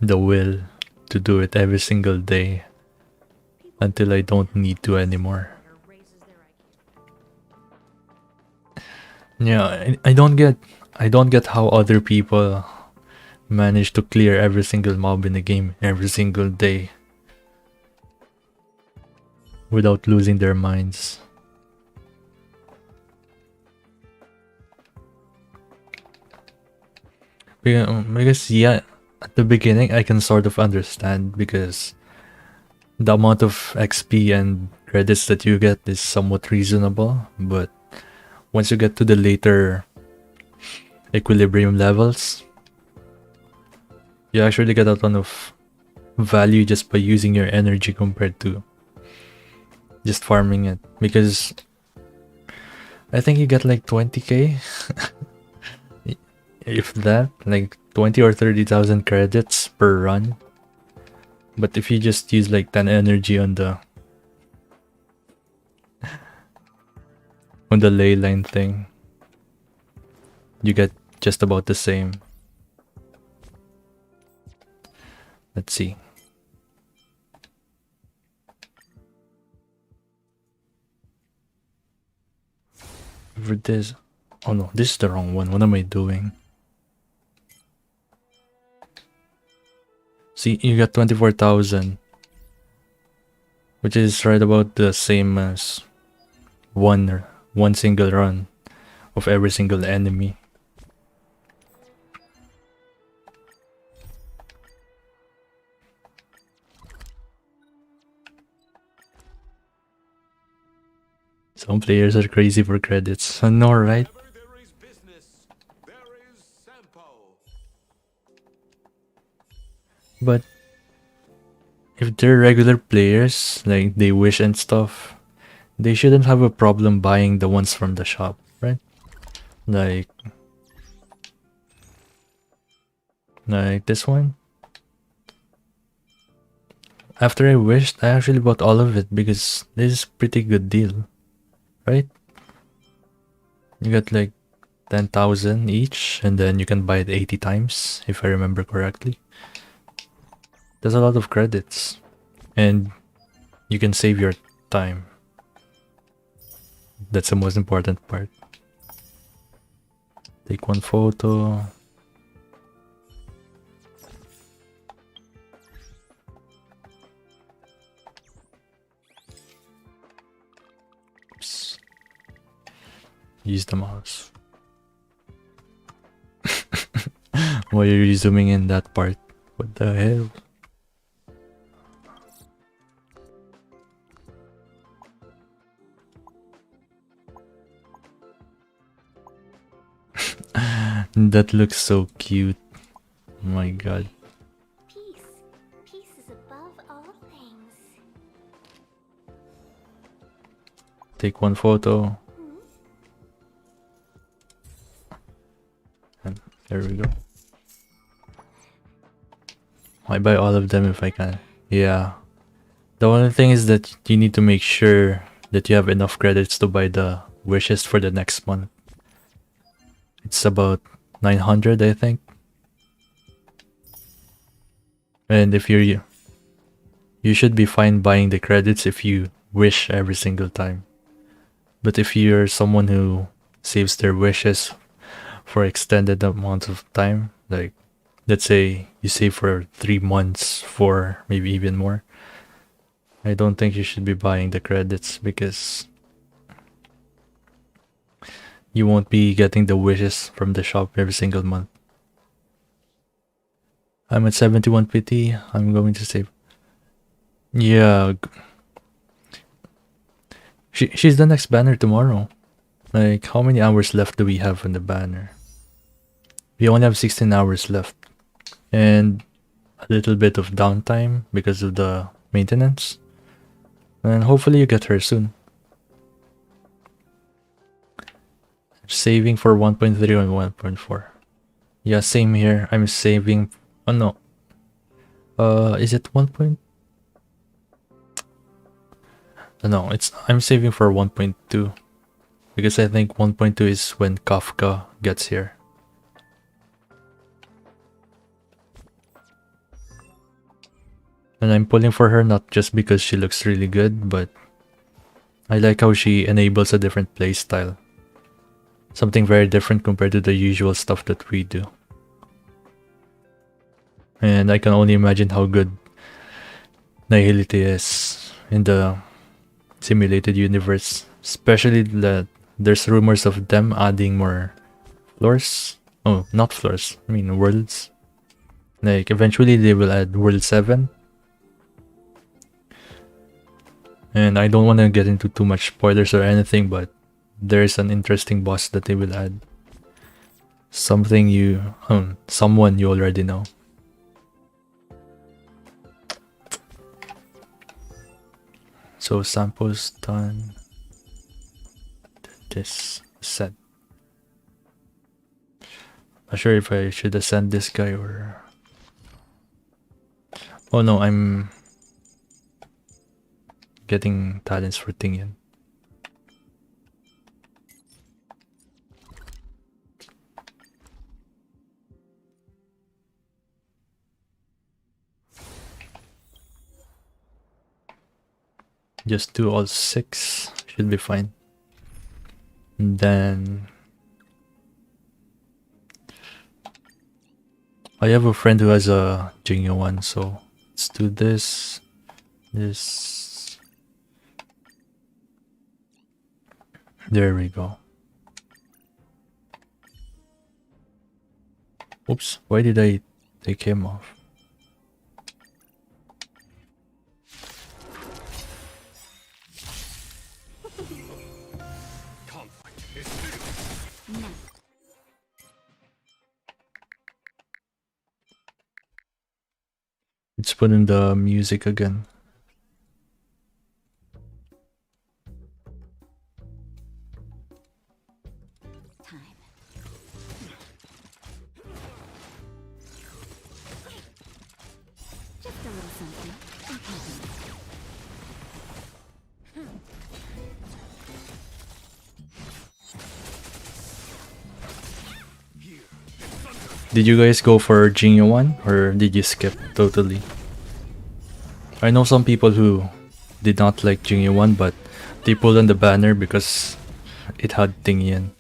[SPEAKER 1] will to do it every single day until I don't need to anymore. Yeah, I don't get how other people manage to clear every single mob in the game every single day without losing their minds. Because yeah, at the beginning I can sort of understand because the amount of XP and credits that you get is somewhat reasonable, but once you get to the later equilibrium levels, you actually get a ton of value just by using your energy compared to just farming it. Because I think you get like 20k, if that, like 20 or 30,000 credits per run. But if you just use like 10 energy on the ley line thing, you get just about the same. Let's see. For this, oh no, this is the wrong one. What am I doing? See, you got 24,000, which is right about the same as one single run of every single enemy. Some players are crazy for credits. I know, right? But if they're regular players, like they wish and stuff, they shouldn't have a problem buying the ones from the shop, right? Like this one. After I wished, I actually bought all of it because this is a pretty good deal, right? You got like 10,000 each, and then you can buy it 80 times, if I remember correctly. There's a lot of credits, and you can save your time. That's the most important part. Take one photo. Oops. Use the mouse. Why are you zooming in that part? What the hell? That looks so cute. Oh my god.
[SPEAKER 2] Peace is above all things.
[SPEAKER 1] Take one photo. And there we go. I buy all of them if I can. Yeah. The only thing is that you need to make sure that you have enough credits to buy the wishes for the next month. It's about 900, I think. And if you should be fine buying the credits if you wish every single time. But if you're someone who saves their wishes for extended amount of time, like let's say you save for 3 months, 4, maybe even more, I don't think you should be buying the credits because you won't be getting the wishes from the shop every single month. I'm at 71 PT. I'm going to save. Yeah, she's the next banner tomorrow. Like, how many hours left do we have on the banner? We only have 16 hours left. And a little bit of downtime because of the maintenance. And hopefully you get her soon. Saving for 1.3 and 1.4. Yeah, same here. I'm saving. Oh no. Is it 1. No, I'm saving for 1.2 because I think 1.2 is when Kafka gets here. And I'm pulling for her not just because she looks really good, but I like how she enables a different playstyle. Something very different compared to the usual stuff that we do. And I can only imagine how good Nihility is in the simulated universe. Especially that there's rumors of them adding more floors. Oh, not floors. I mean worlds. Like eventually they will add World 7. And I don't want to get into too much spoilers or anything, but there's an interesting boss that they will add. Someone you already know. So samples done. This set. Not sure if I should ascend this guy or... Oh no, I'm getting talents for Tingyan. Just do all 6, should be fine. And then I have a friend who has a Jingyo one, so let's do this. There we go. Oops, why did I take him off? Let's put in the music again. Did you guys go for Jingyo 1 or did you skip totally? I know some people who did not like Jingyo 1 but they pulled on the banner because it had Tingyan.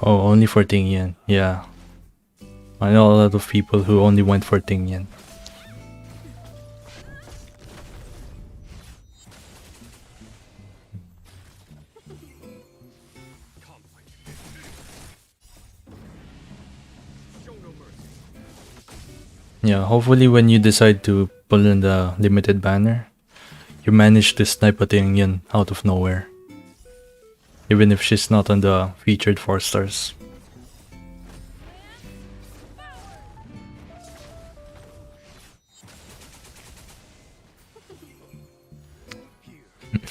[SPEAKER 1] Oh, only for Tingyan, yeah. I know a lot of people who only went for Tingyan. Yeah, hopefully when you decide to pull in the limited banner, you manage to snipe a Tingyan out of nowhere. Even if she's not on the featured 4 stars.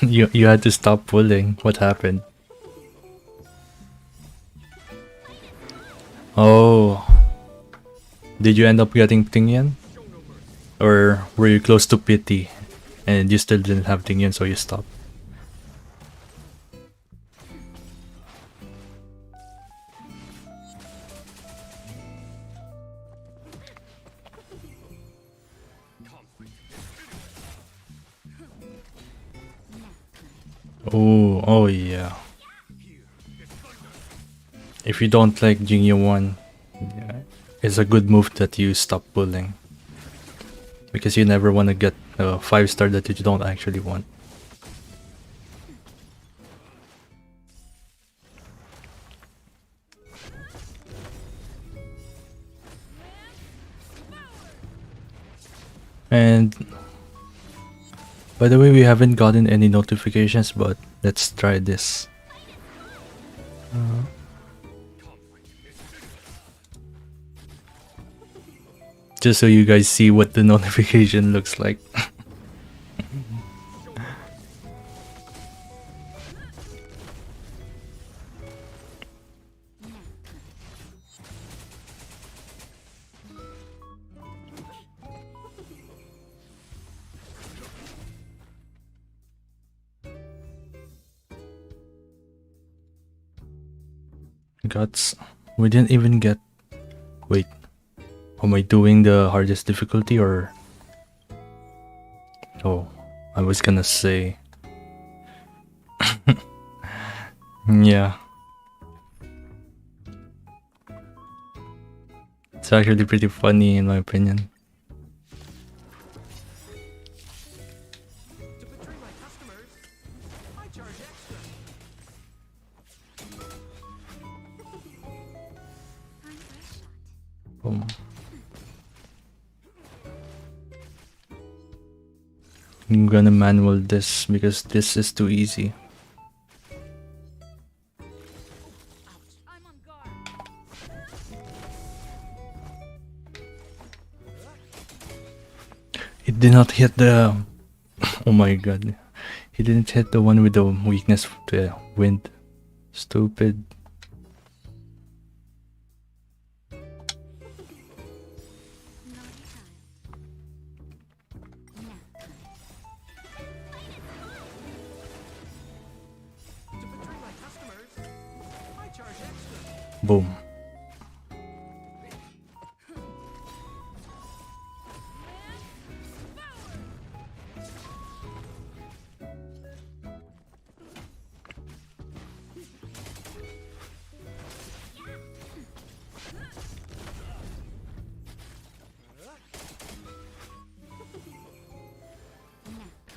[SPEAKER 1] you had to stop pulling. What happened? Oh. Did you end up getting Tingyan? Or were you close to pity and you still didn't have Tingyan so you stopped? Oh yeah. If you don't like Jingyu 1, yeah, it's a good move that you stop pulling. Because you never want to get a 5-star that you don't actually want. And by the way, we haven't gotten any notifications, but let's try this. Just so you guys see what the notification looks like. Guts. We didn't even get... Wait. Am I doing the hardest difficulty or... Oh, I was gonna say... Yeah. It's actually pretty funny in my opinion. Boom. I'm gonna manual this because this is too easy. It did not hit the... Oh my god. He didn't hit the one with the weakness to the wind. Stupid. Boom.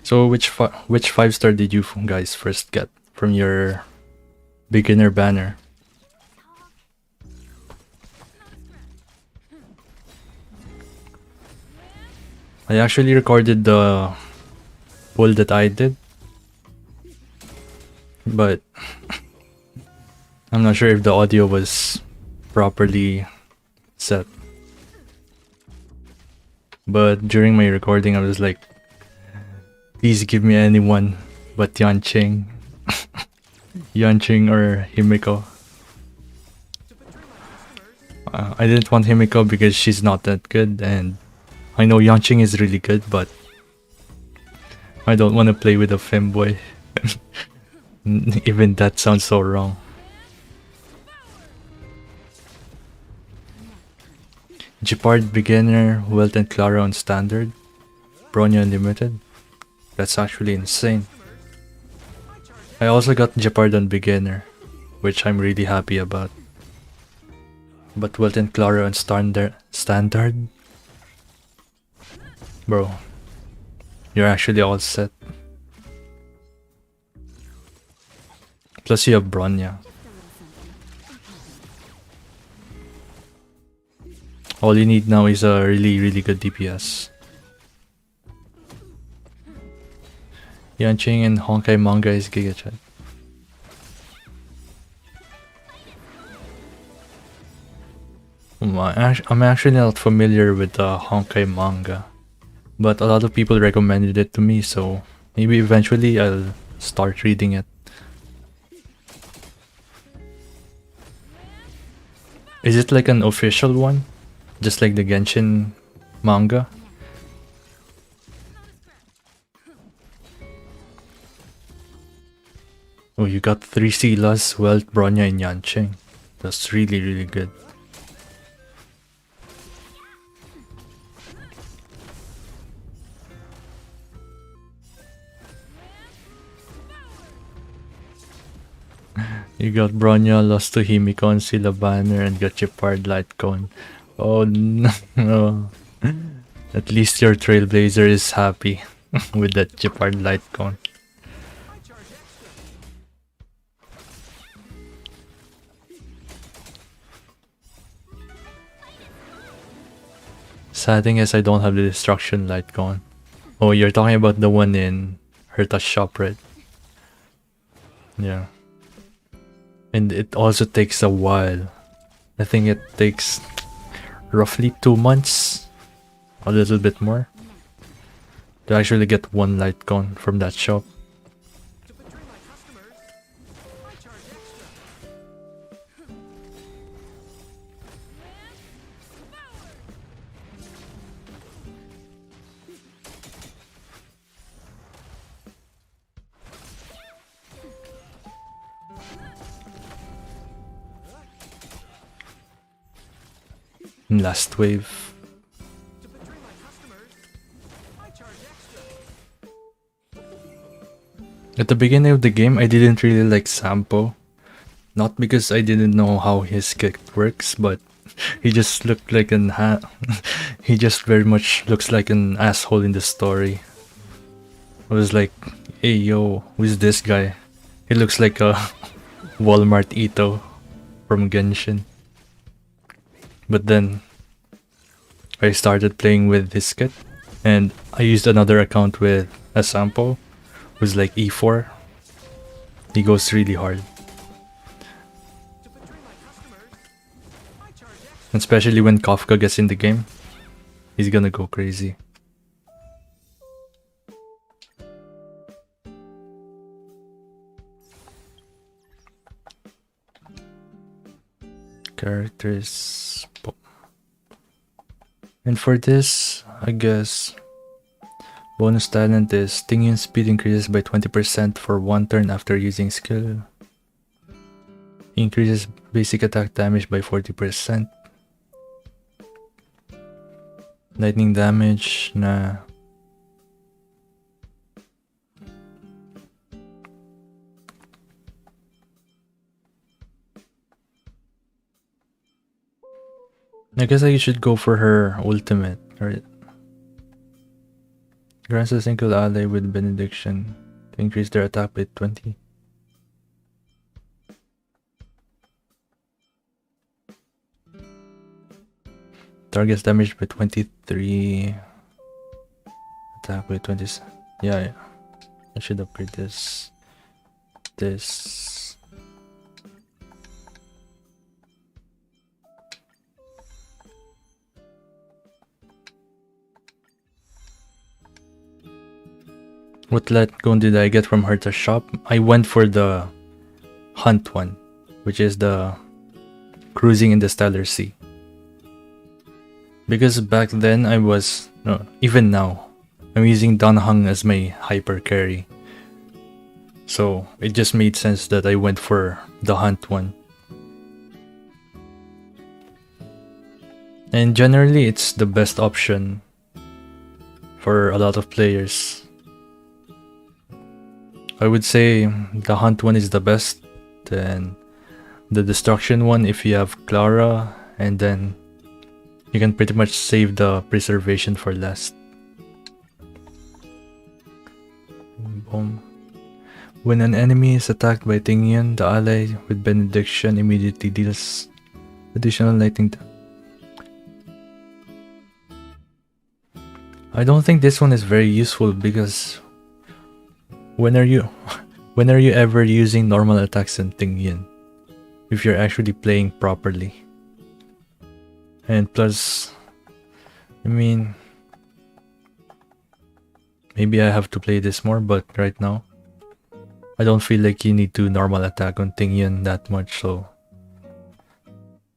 [SPEAKER 1] So which 5-star did you guys first get from your beginner banner? I actually recorded the pull that I did, but I'm not sure if the audio was properly set. But during my recording, I was like, please give me anyone but Yanqing. Yanqing or Himiko. I didn't want Himiko because she's not that good, and I know Yanqing is really good, but I don't want to play with a femboy. Even that sounds so wrong. Gepard beginner, Welt and Clara on standard, Bronya unlimited. That's actually insane. I also got Gepard on beginner, which I'm really happy about. But Welt and Clara on standard? Bro, you're actually all set. Plus you have Bronya. All you need now is a really good DPS. Yanqing and Honkai manga is Giga Chat. I'm actually not familiar with the Honkai manga, but a lot of people recommended it to me, so maybe eventually I'll start reading it. Is it like an official one? Just like the Genshin manga? Oh, you got 3 Silas, Welt, Bronya, and Yanqing. That's really good. You got Bronya, lost to Himiko, Sila Banner, and got Chipard Light Cone. Oh no. At least your Trailblazer is happy with that Chipard Light Cone. Sad thing is I don't have the Destruction Light Cone. Oh, you're talking about the one in Herta's shop, right? Yeah. And it also takes a while. I think it takes roughly 2 months, a little bit more, to actually get one light cone from that shop. Last wave. At the beginning of the game, I didn't really like Sampo. Not because I didn't know how his kick works, but he just looked like he just very much looks like an asshole in the story. I was like, hey yo, who's this guy? He looks like a Walmart Ito from Genshin. But then I started playing with his kit, and I used another account with a Sampo, who's like E4. He goes really hard. Especially when Kafka gets in the game, he's gonna go crazy. Characters. And for this, I guess bonus talent is Tingyun speed increases by 20% for 1 turn after using skill. Increases basic attack damage by 40%. Lightning damage na I guess I should go for her ultimate, right? Grants a single ally with benediction to increase their attack by 20. Targets damage by 23. Attack by 20. Yeah. I should upgrade this. What light cone did I get from Herta's shop? I went for the Hunt one, which is the Cruising in the Stellar Sea. Because back then even now, I'm using Danhang as my hyper carry. So it just made sense that I went for the Hunt one. And generally it's the best option for a lot of players. I would say the Hunt one is the best, then the Destruction one if you have Clara, and then you can pretty much save the Preservation for last. Boom. When an enemy is attacked by Tingyun, the ally with Benediction immediately deals additional lightning. I don't think this one is very useful because when are you ever using normal attacks in Tingyun if you're actually playing properly? And plus, I mean, maybe I have to play this more, but right now I don't feel like you need to normal attack on Tingyun that much, so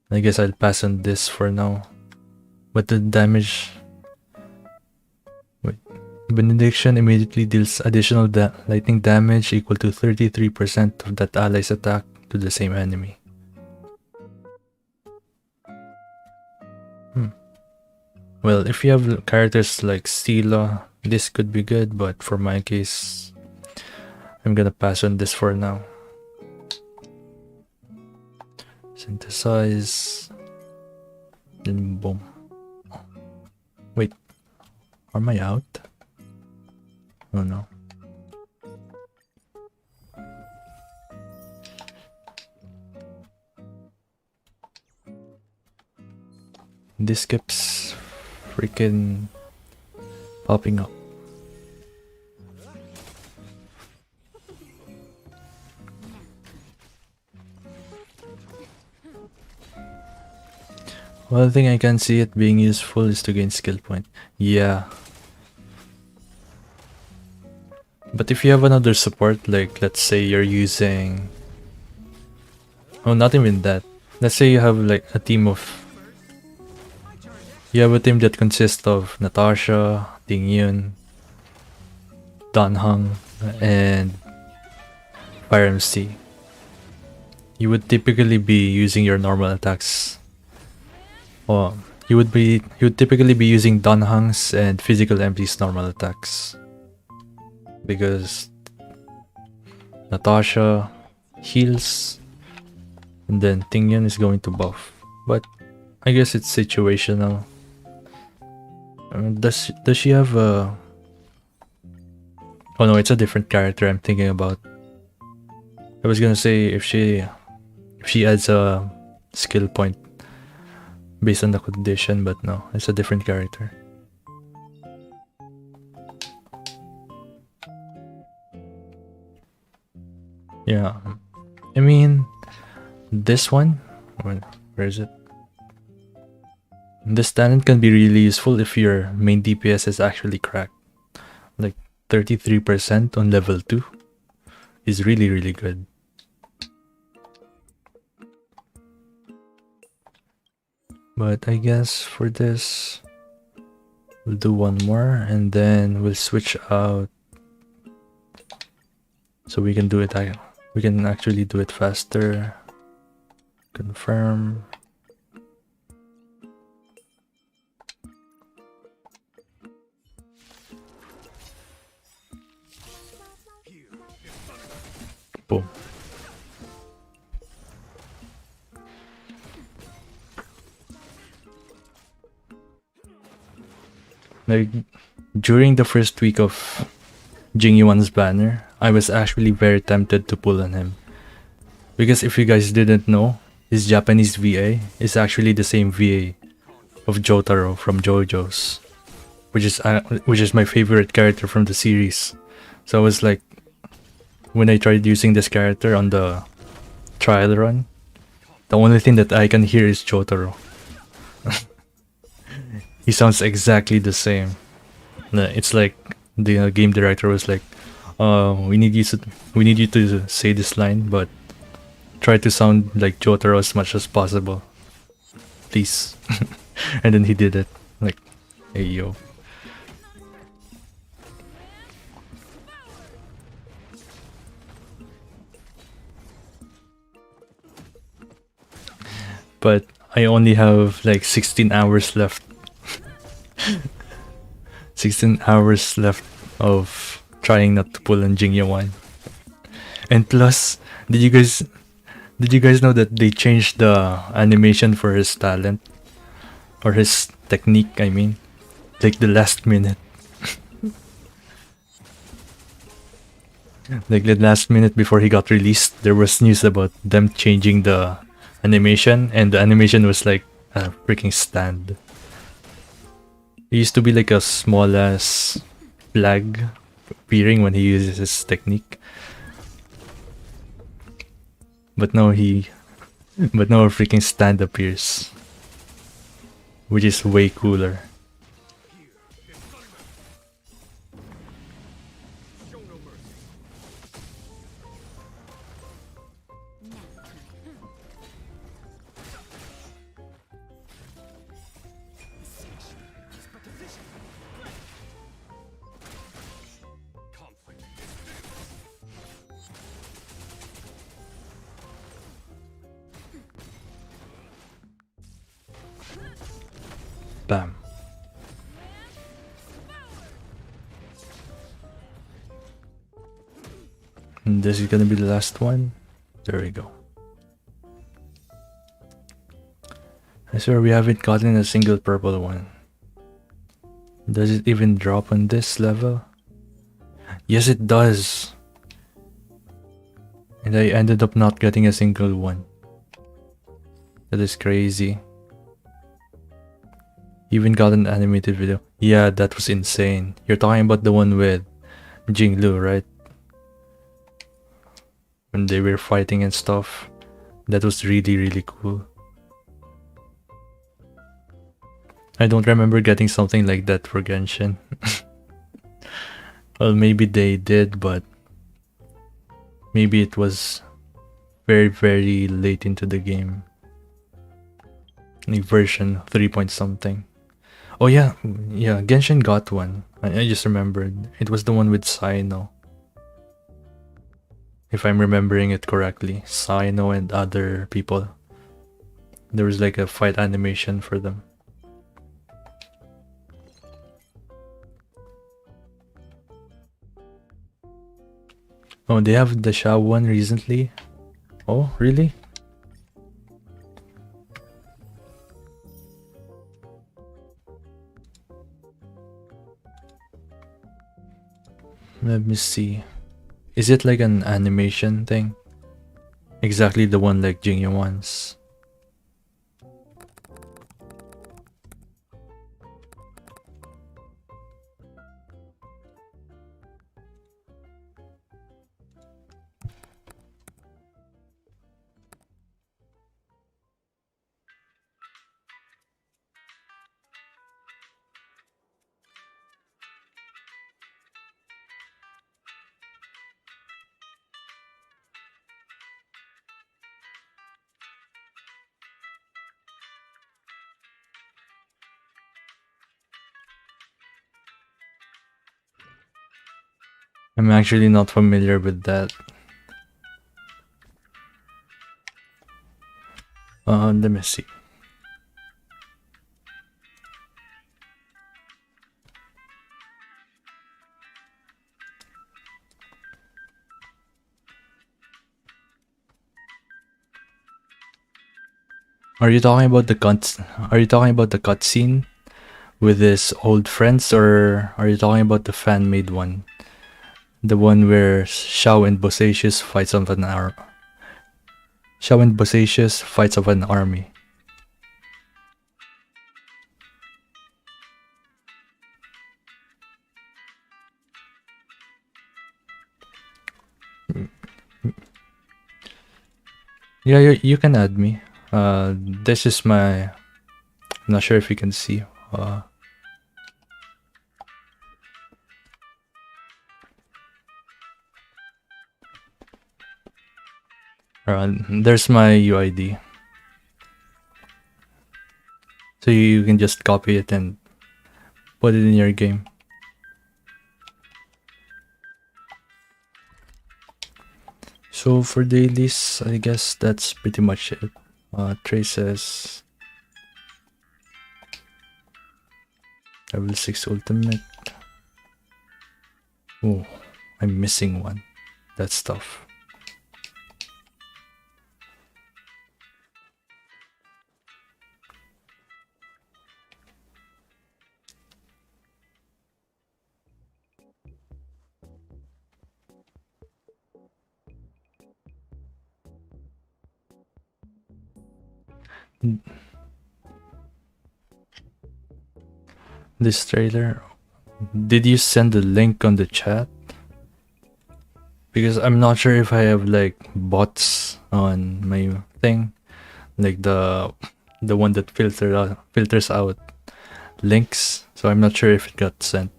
[SPEAKER 1] I guess I'll pass on this for now. But the damage... Wait. Benediction immediately deals additional lightning damage equal to 33% of that ally's attack to the same enemy. Well, if you have characters like Sila, this could be good, but for my case, I'm gonna pass on this for now. Synthesize. Then boom. Wait. Am I out? Oh no. This keeps freaking popping up. One thing I can see it being useful is to gain skill point. Yeah. But if you have another support, like let's say you're using... Oh, not even that. Let's say you have like a team of... You have a team that consists of Natasha, Ting Yun, Dan Heng, and Fire MC. You would typically be using your normal attacks. Oh, you would typically be using Dan Heng's and Physical MP's normal attacks. Because Natasha heals, and then Ting Yun is going to buff. But I guess it's situational. Does she have a... Oh no, it's a different character I'm thinking about. I was gonna say if she adds a skill point based on the condition, but no, it's a different character. Yeah, I mean, this one, where is it? This talent can be really useful if your main DPS is actually cracked. Like 33% on level 2 is really good. But I guess for this, we'll do one more and then we'll switch out so we can do it. We can actually do it faster. Confirm. Boom. Like, during the first week of Jingyuan's banner, I was actually very tempted to pull on him. Because if you guys didn't know, his Japanese VA is actually the same VA of Jotaro from JoJo's, which is my favorite character from the series. So I was like, when I tried using this character on the trial run, the only thing that I can hear is Jotaro. He sounds exactly the same. It's like the game director was like, we need you to say this line, but try to sound like Jotaro as much as possible, please." And then he did it. Like, hey yo. But I only have like 16 hours left. 16 hours left of trying not to pull on Jingyuan. And plus, did you guys know that they changed the animation for his talent? Or his technique, I mean. Like the last minute. Like the last minute before he got released, there was news about them changing the animation, and the animation was like a freaking stand. It used to be like a small ass flag appearing when he uses his technique. But now a freaking stand appears. Which is way cooler. Bam. And this is gonna be the last one. There we go. I swear we haven't gotten a single purple one. Does it even drop on this level? Yes, it does. And I ended up not getting a single one. That is crazy. Even got an animated video. Yeah, that was insane. You're talking about the one with Jinglu, right? When they were fighting and stuff. That was really, really cool. I don't remember getting something like that for Genshin. Well, maybe they did, but maybe it was very, very late into the game. Like version 3 point something. Oh yeah, yeah, Genshin got one. I just remembered. It was the one with Sino. If I'm remembering it correctly. Sino and other people. There was like a fight animation for them. Oh, they have the Shao one recently? Oh, really? Let me see. Is it like an animation thing? Exactly the one like Jingya wants. I'm actually not familiar with that. Let me see. Are you talking about the cutscene with his old friends, or are you talking about the fan-made one? The one where Shao and Bosacius fights of an army. Yeah, you can add me. This is my. I'm not sure if you can see. There's my UID. So you can just copy it and put it in your game. So for dailies, I guess that's pretty much it. Traces. Level 6 ultimate. Oh, I'm missing one. That's tough. This trailer. Did you send the link on the chat? Because I'm not sure if I have like bots on my thing, like the one that filters out links. So I'm not sure if it got sent.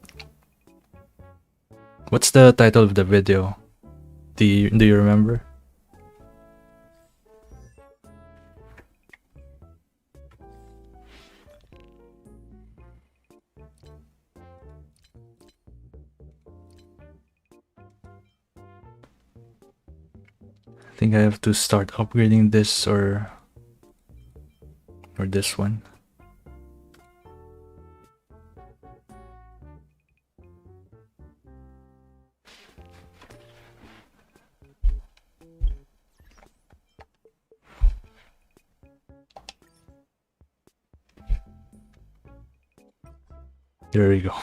[SPEAKER 1] What's the title of the video? Do you remember? I think I have to start upgrading this or this one. There we go.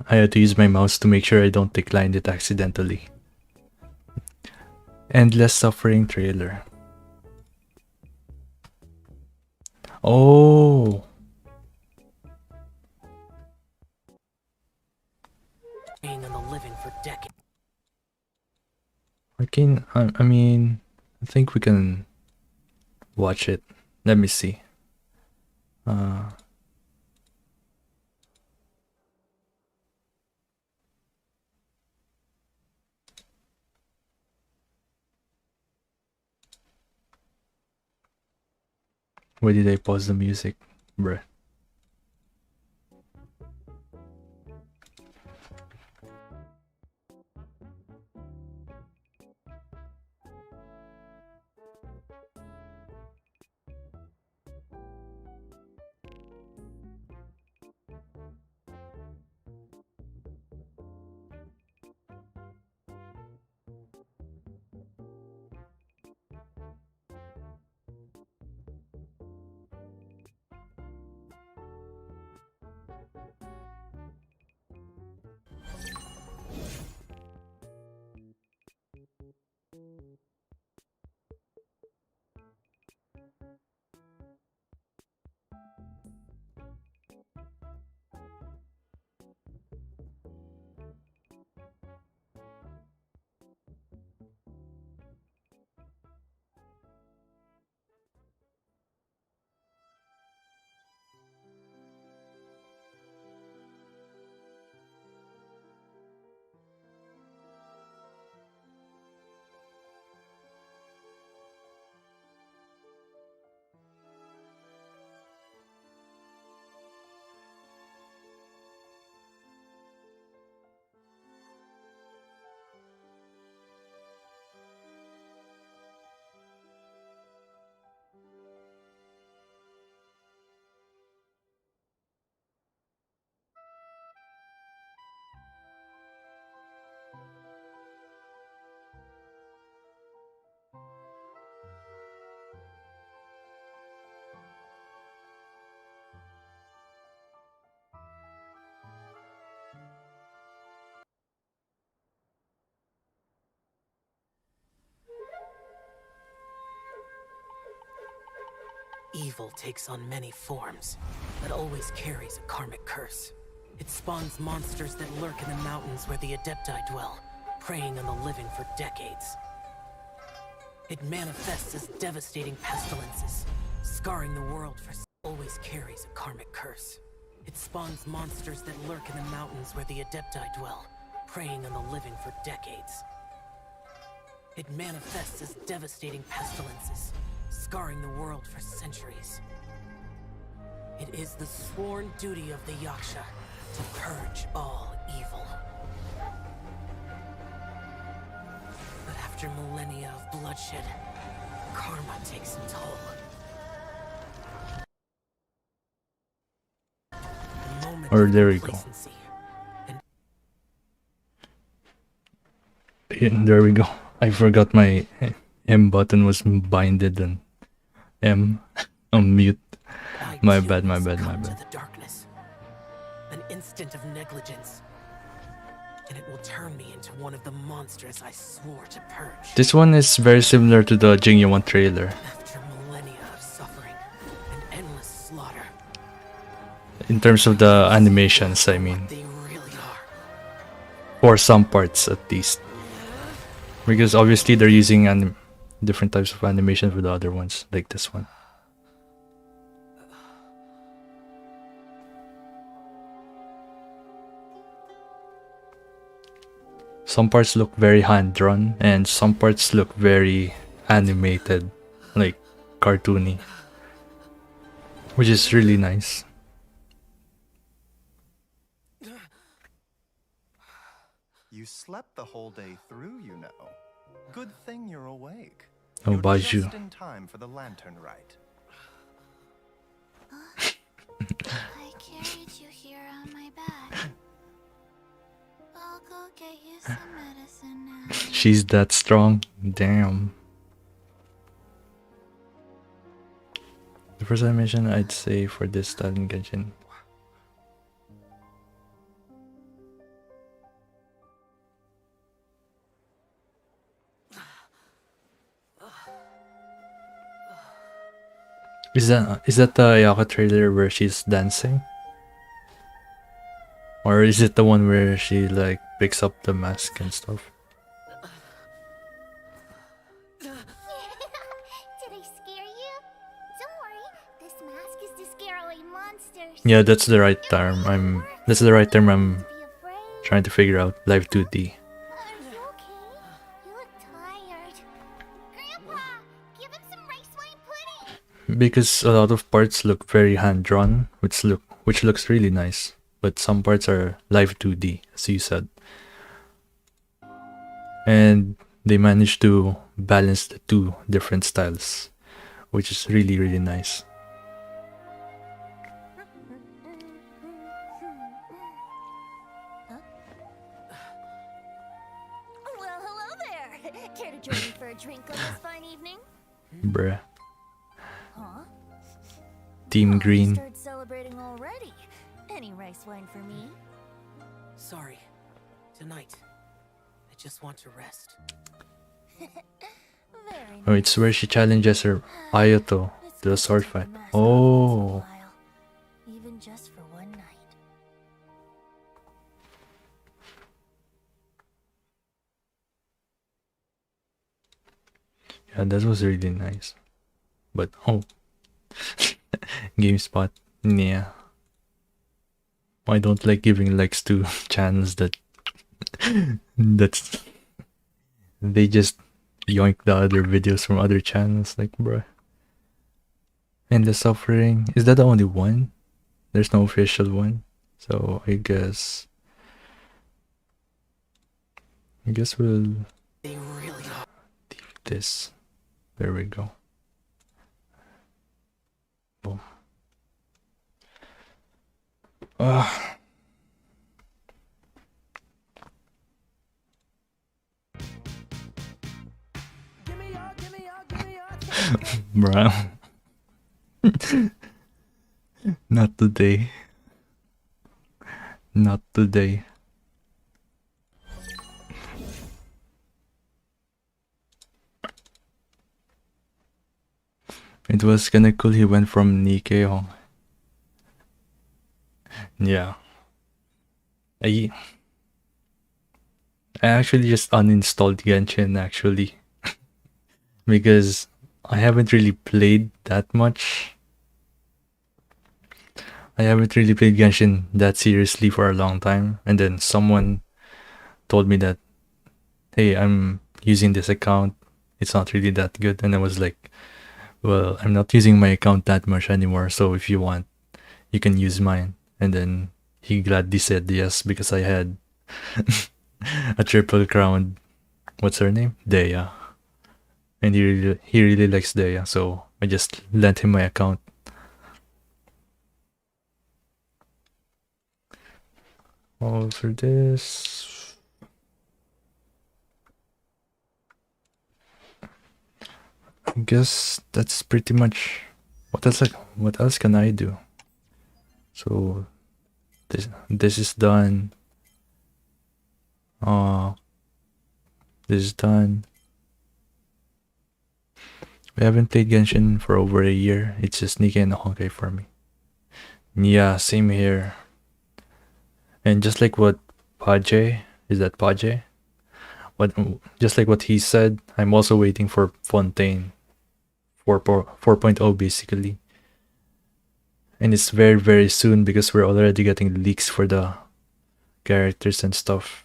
[SPEAKER 1] I had to use my mouse to make sure I don't decline it accidentally. Endless Suffering trailer. Oh!
[SPEAKER 3] On the living for decades.
[SPEAKER 1] I mean, I think we can watch it. Let me see. Why did I pause the music? Bruh.
[SPEAKER 3] Evil takes on many forms, but always carries a karmic curse. It spawns monsters that lurk in the mountains where the Adepti dwell, preying on the living for decades. It manifests as devastating pestilences, scarring the world for always carries a karmic curse. It spawns monsters that lurk in the mountains where the Adepti dwell, preying on the living for decades. It manifests as devastating pestilences, scarring the world for centuries. It is the sworn duty of the Yaksha to purge all evil. But after millennia of bloodshed, karma takes a toll. The moment
[SPEAKER 1] Or
[SPEAKER 3] of
[SPEAKER 1] there we go.
[SPEAKER 3] complacency and
[SPEAKER 1] There we go. I forgot my M button was binded and M on mute.
[SPEAKER 3] I
[SPEAKER 1] My
[SPEAKER 3] too
[SPEAKER 1] bad, my
[SPEAKER 3] must
[SPEAKER 1] bad, my
[SPEAKER 3] come to
[SPEAKER 1] bad.
[SPEAKER 3] the darkness. An instant of negligence, and it will turn me into one of the monsters I swore to purge.
[SPEAKER 1] This one is very similar to the Jingyu 1 trailer
[SPEAKER 3] After millennia of suffering and endless slaughter,
[SPEAKER 1] in terms of the animations, I mean,
[SPEAKER 3] they really are.
[SPEAKER 1] for some parts at least. Because obviously they're using different types of animation for the other ones, like this one. Some parts look very hand-drawn, and some parts look very animated, like cartoony, which is really nice.
[SPEAKER 4] You slept the whole day through, you know. Good thing you're awake.
[SPEAKER 1] Oh,
[SPEAKER 4] You're
[SPEAKER 1] Baju.
[SPEAKER 4] just in time for the lantern rite.
[SPEAKER 2] I carried you here on my back. I'll go get you some medicine now.
[SPEAKER 1] She's that strong. Damn. The first animation I'd say for this style in Genshin. Is that the Ayaka trailer where she's dancing? Or is it the one where she like picks up the mask and stuff?
[SPEAKER 2] Did I scare you? Don't worry, this mask is to scare away monsters.
[SPEAKER 1] Yeah, that's the right term. That's the right term I'm
[SPEAKER 2] Be afraid.
[SPEAKER 1] trying to figure out. Live 2D.
[SPEAKER 2] Are you okay? You look tired. Grandpa, give him some rice wine pudding.
[SPEAKER 1] Because a lot of parts look very hand drawn, which looks really nice. But some parts are live 2D, as you said. And they managed to balance the two different styles, which is really, really nice.
[SPEAKER 2] Well, hello there. Care to join me for a drink on this fine evening?
[SPEAKER 1] Bruh.
[SPEAKER 2] Huh?
[SPEAKER 1] Team
[SPEAKER 2] Oh,
[SPEAKER 1] Green.
[SPEAKER 2] Started celebrating already. Any rice wine for me?
[SPEAKER 3] Sorry. Tonight. I just want to rest.
[SPEAKER 2] Very
[SPEAKER 1] Oh, it's where she challenges her Ayato
[SPEAKER 2] It's
[SPEAKER 1] to a
[SPEAKER 2] good
[SPEAKER 1] sword
[SPEAKER 2] take
[SPEAKER 1] fight.
[SPEAKER 2] the mask off once in a
[SPEAKER 1] Oh.
[SPEAKER 2] while, even just for one night.
[SPEAKER 1] Yeah, that was really nice. But oh. GameSpot. Yeah. I don't like giving likes to channels that's they just yoink the other videos from other channels, like bruh. Endless Suffering. Is that the only one? There's no official one. So I guess we'll
[SPEAKER 3] They really are.
[SPEAKER 1] leave this. There we go. Boom. Bruh. Not today. Not today. It was kinda cool he went from Nikke. Yeah. I actually just uninstalled Genshin actually. Because I haven't really played that much. I haven't really played Genshin that seriously for a long time. And then someone told me that, hey, I'm using this account. It's not really that good. And I was like, well, I'm not using my account that much anymore. So if you want, you can use mine. And then he gladly said yes because I had a triple crown. What's her name? Dea. And he really likes Dea. So I just lent him my account. All for this. I guess that's pretty much what else can I do? So this is done. This is done. We haven't played Genshin for over a year. It's just Nikke and Honkai for me. Yeah, same here. And just like what Paje, is that Paje? Just like what he said, I'm also waiting for Fontaine 4.0 basically. And it's very, very soon because we're already getting leaks for the characters and stuff.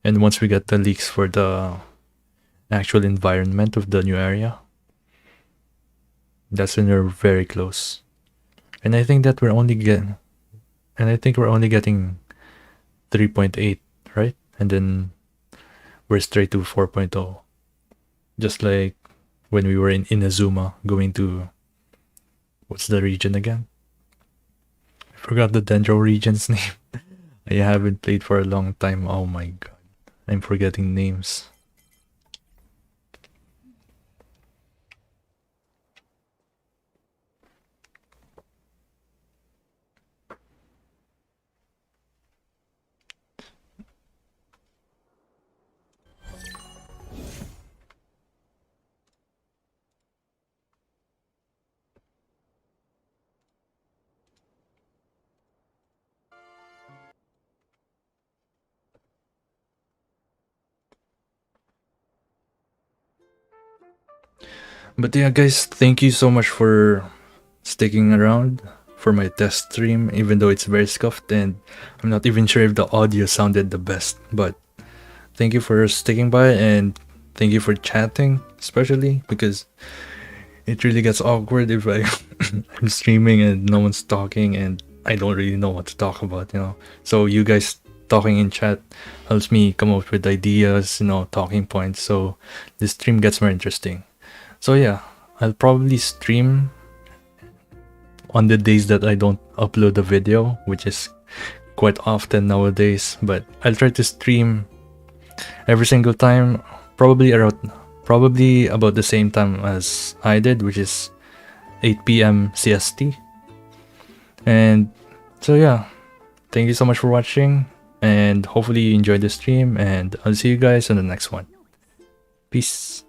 [SPEAKER 1] And once we get the leaks for the actual environment of the new area, that's when we're very close. And I think we're only getting 3.8, right? And then we're straight to 4.0. Just like when we were in Inazuma going to, what's the region again? I forgot the Dendro region's name. I haven't played for a long time. Oh my god. I'm forgetting names. But yeah, guys, thank you so much for sticking around for my test stream, even though it's very scuffed and I'm not even sure if the audio sounded the best. But thank you for sticking by, and thank you for chatting, especially because it really gets awkward if I'm streaming and no one's talking and I don't really know what to talk about, you know. So you guys talking in chat helps me come up with ideas, you know, talking points, so the stream gets more interesting. So yeah, I'll probably stream on the days that I don't upload a video, which is quite often nowadays, but I'll try to stream every single time, probably about the same time as I did, which is 8 p.m. CST. And so yeah, thank you so much for watching, and hopefully you enjoyed the stream, and I'll see you guys on the next one. Peace.